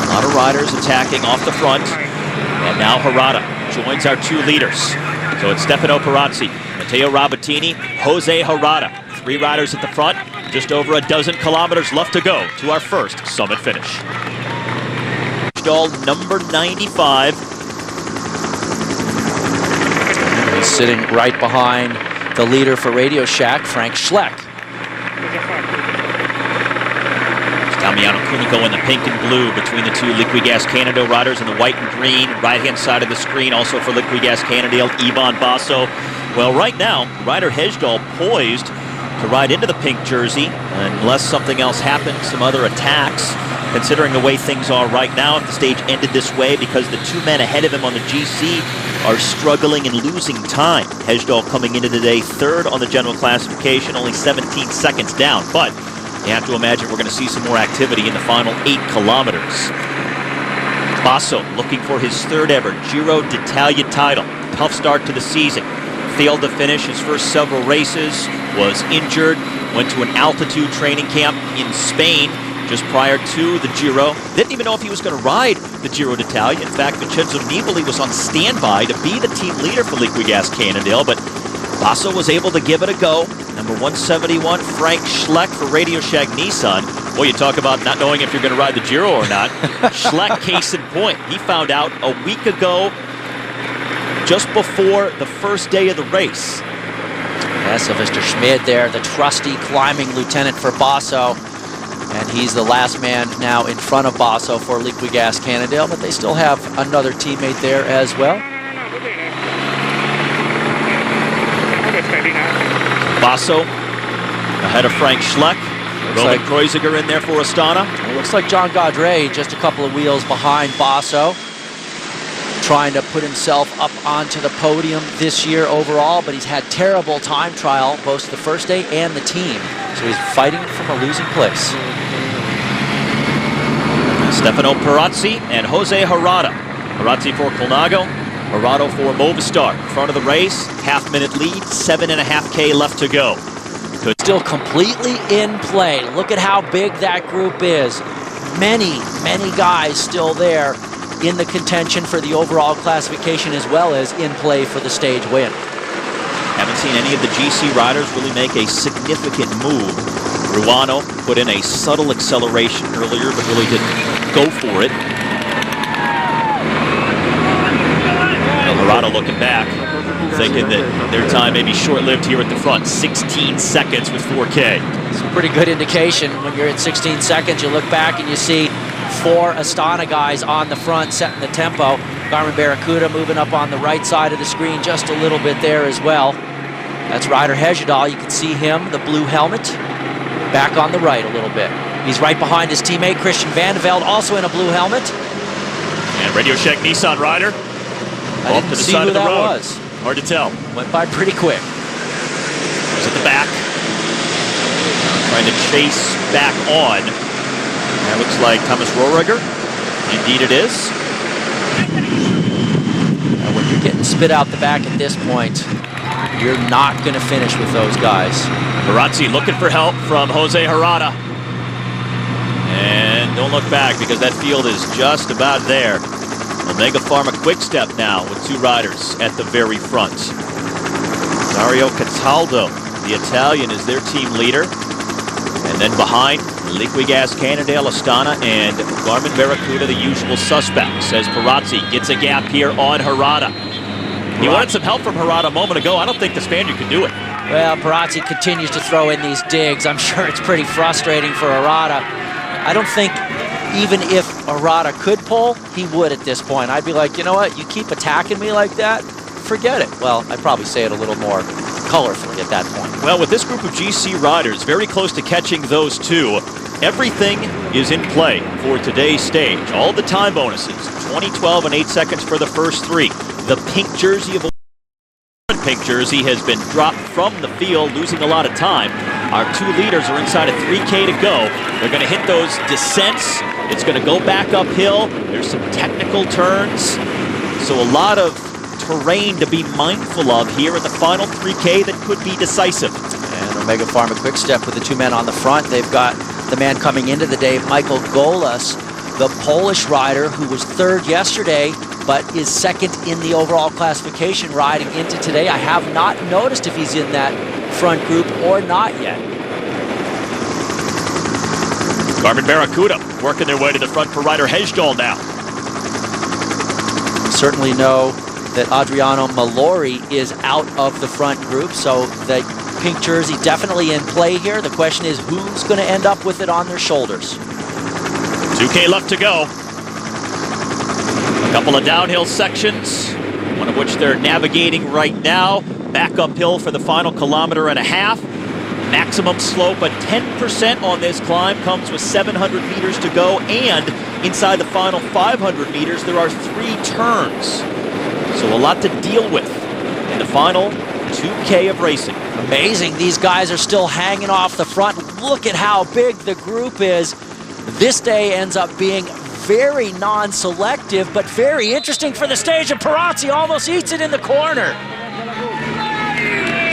lot of riders attacking off the front. And now Harada joins our 2 leaders. So it's Stefano Perazzi, Matteo Rabatini, Jose Harada. 3 riders at the front. Just over a dozen kilometers left to go to our first summit finish. Stall number 95. He's sitting right behind the leader for Radio Shack, Frank Schleck. Damiano Cunego in the pink and blue between the 2 Liquigas Canada riders in the white and green. Right-hand side of the screen also for Liquigas Canada, Ivan Basso. Well, right now, rider Hejdahl poised to ride into the pink jersey, unless something else happens, some other attacks, considering the way things are right now. If the stage ended this way, because the 2 men ahead of him on the GC are struggling and losing time. Hejdahl coming into the day 3rd on the general classification, only 17 seconds down, but you have to imagine we're going to see some more activity in the final 8 kilometers. Basso looking for his 3rd ever Giro d'Italia title. Tough start to the season. Failed to finish his first several races, was injured, went to an altitude training camp in Spain just prior to the Giro. Didn't even know if he was going to ride the Giro d'Italia. In fact, Vincenzo Nibali was on standby to be the team leader for Liquigas Cannondale, but Basso was able to give it a go. Number 171, Frank Schleck for Radio Shack Nissan. Boy, you talk about not knowing if you're going to ride the Giro or not. Schleck, case in point, he found out a week ago, just before the first day of the race. Yeah, Sylvester Schmid there, the trusty climbing lieutenant for Basso. And he's the last man now in front of Basso for Liquigas Cannondale, but they still have another teammate there as well. Basso ahead of Frank Schleck. Roman Kreuziger in there for Astana. It looks like John Gaudret just a couple of wheels behind Basso. trying to put himself up onto the podium this year overall, but he's had terrible time trial both the first day and the team. So he's fighting from a losing place. Stefano Perazzi and Jose Harada. Perazzi for Colnago, Harada for Movistar. In front of the race, half-minute lead, 7.5K left to go. Still completely in play. Look at how big that group is. Many guys still there in the contention for the overall classification as well as in play for the stage win. Haven't seen any of the GC riders really make a significant move. Ruano put in a subtle acceleration earlier, but really didn't go for it. Harada looking back, thinking that their time may be short-lived here at the front. 16 seconds with 4K. It's a pretty good indication when you're at 16 seconds. You look back and you see 4 Astana guys on the front setting the tempo. Garmin Barracuda moving up on the right side of the screen just a little bit there as well. That's Ryder Hesjedal. You can see him, the blue helmet, back on the right a little bit. He's right behind his teammate Christian Van de Velde, also in a blue helmet. And Radio Shack Nissan rider. I didn't see who that was. Hard to tell. Went by pretty quick. He's at the back. Trying to chase back on. That looks like Thomas Rohriger. Indeed it is. Now when you're getting spit out the back at this point, you're not going to finish with those guys. Perazzi looking for help from Jose Harada. And don't look back because that field is just about there. Omega Pharma Quick-Step now with 2 riders at the very front. Dario Cataldo, the Italian, is their team leader. And then behind, Liquigas, Cannondale, Astana, and Garmin Barracuda, the usual suspects, as Perazzi gets a gap here on Harada. He wanted some help from Harada a moment ago. I don't think the Spaniard can do it. Well, Perazzi continues to throw in these digs. I'm sure it's pretty frustrating for Harada. I don't think even if Harada could pull, he would at this point. I'd be like, you know what, you keep attacking me like that, forget it. Well, I'd probably say it a little more colorfully at that point. Well, with this group of GC riders very close to catching those 2, everything is in play for today's stage. All the time bonuses, 20, 12, and 8 seconds for the first 3. The pink jersey of a pink jersey has been dropped from the field, losing a lot of time. Our 2 leaders are inside of 3K to go. They're going to hit those descents. It's going to go back uphill. There's some technical turns. So a lot of terrain to be mindful of here in the final 3K that could be decisive. And Omega Pharma Quick-Step with the 2 men on the front. They've got the man coming into the day, Michael Golas, the Polish rider who was 3rd yesterday, but is 2nd in the overall classification riding into today. I have not noticed if he's in that front group or not yet. Garmin Barracuda working their way to the front for Ryder Hesjedal now. Certainly know that Adriano Malori is out of the front group, so the pink jersey definitely in play here. The question is who's going to end up with it on their shoulders. 2K left to go. A couple of downhill sections, one of which they're navigating right now. Back uphill for the final 1.5 kilometers. Maximum slope at 10% on this climb comes with 700 meters to go, and inside the final 500 meters there are 3 turns. So a lot to deal with in the final 2K of racing. Amazing, these guys are still hanging off the front. Look at how big the group is. This day ends up being very non-selective, but very interesting for the stage, and Perazzi almost eats it in the corner.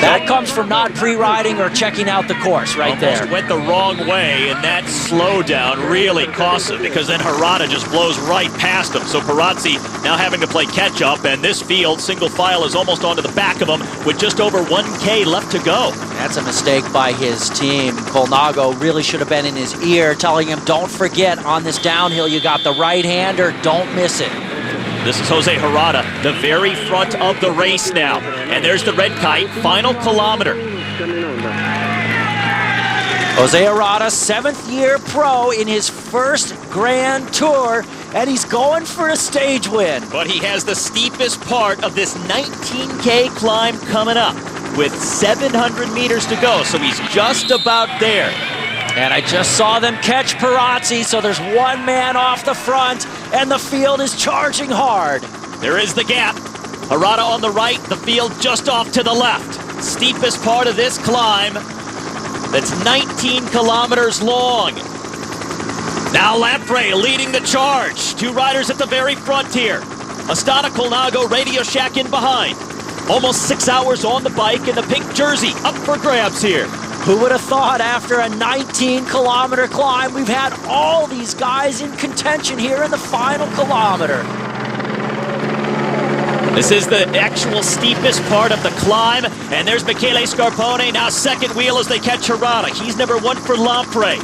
That comes from not pre-riding or checking out the course right there. Almost went the wrong way, and that slowdown really cost him because then Harada just blows right past him. So Perazzi now having to play catch-up, and this field, single file, is almost onto the back of him with just over 1K left to go. That's a mistake by his team. Colnago really should have been in his ear telling him, don't forget, on this downhill you got the right-hander, don't miss it. This is Jose Harada, the very front of the race now. And there's the red kite, final kilometer. Jose Harada, 7th year pro in his first Grand Tour, and he's going for a stage win. But he has the steepest part of this 19K climb coming up with 700 meters to go, so he's just about there. And I just saw them catch Perazzi, so there's 1 man off the front, and the field is charging hard. There is the gap. Harada on the right, the field just off to the left. Steepest part of this climb that's 19 kilometers long. Now Lamprey leading the charge. Two riders at the very front here. Astana Colnago, Radio Shack in behind. Almost 6 hours on the bike, and the pink jersey up for grabs here. Who would have thought after a 19-kilometer climb, we've had all these guys in contention here in the final kilometer. This is the actual steepest part of the climb, and there's Michele Scarpone, now second wheel as they catch Harada. He's number one for Lamprey.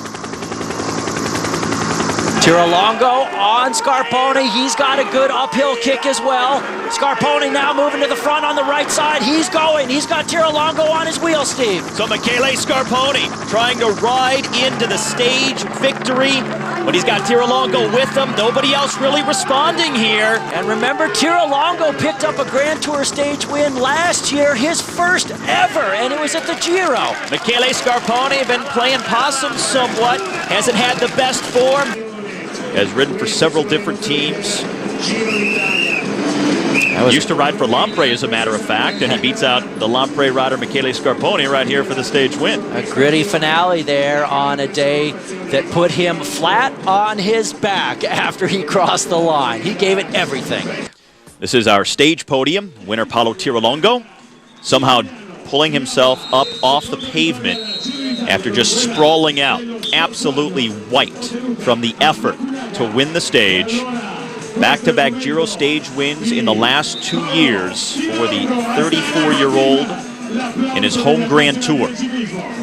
Tirolongo on Scarpone. He's got a good uphill kick as well. Scarpone now moving to the front on the right side. He's going. He's got Tirolongo on his wheel, Steve. So Michele Scarpone trying to ride into the stage victory, but he's got Tirolongo with him. Nobody else really responding here. And remember, Tirolongo picked up a Grand Tour stage win last year, his first ever, and it was at the Giro. Michele Scarpone been playing possum somewhat. Hasn't had the best form. Has ridden for several different teams. Used to ride for Lamprey, as a matter of fact, and he beats out the Lamprey rider Michele Scarpone right here for the stage win. A gritty finale there on a day that put him flat on his back after he crossed the line. He gave it everything. This is our stage podium. Winner Paolo Tirolongo somehow pulling himself up off the pavement after just sprawling out, absolutely wiped from the effort to win the stage. Back-to-back Giro stage wins in the last 2 years for the 34-year-old in his home Grand Tour.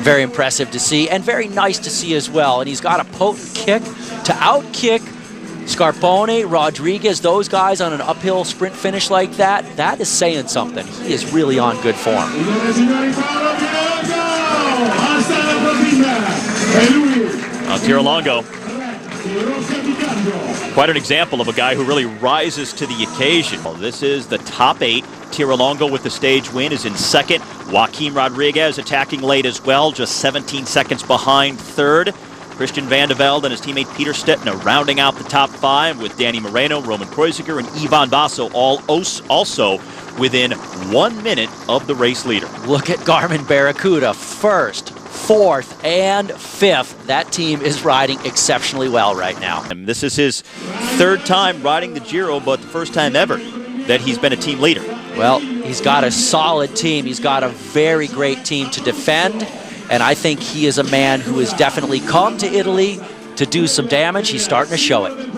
Very impressive to see, and very nice to see as well. And he's got a potent kick to outkick Scarpone, Rodriguez, those guys on an uphill sprint finish like that. That is saying something. He is really on good form. Tirolongo, quite an example of a guy who really rises to the occasion. This is the top 8. Tirolongo with the stage win is in second. Joaquim Rodriguez attacking late as well, just 17 seconds behind third. Christian Vande Velde and his teammate Peter Stettner rounding out the top 5 with Danny Moreno, Roman Kreuziger, and Ivan Basso all also within 1 minute of the race leader. Look at Garmin Barracuda, first, fourth, and fifth. That team is riding exceptionally well right now. And this is his third time riding the Giro, but the first time ever that he's been a team leader. Well, he's got a solid team. He's got a very great team to defend, and I think he is a man who has definitely come to Italy to do some damage. He's starting to show it.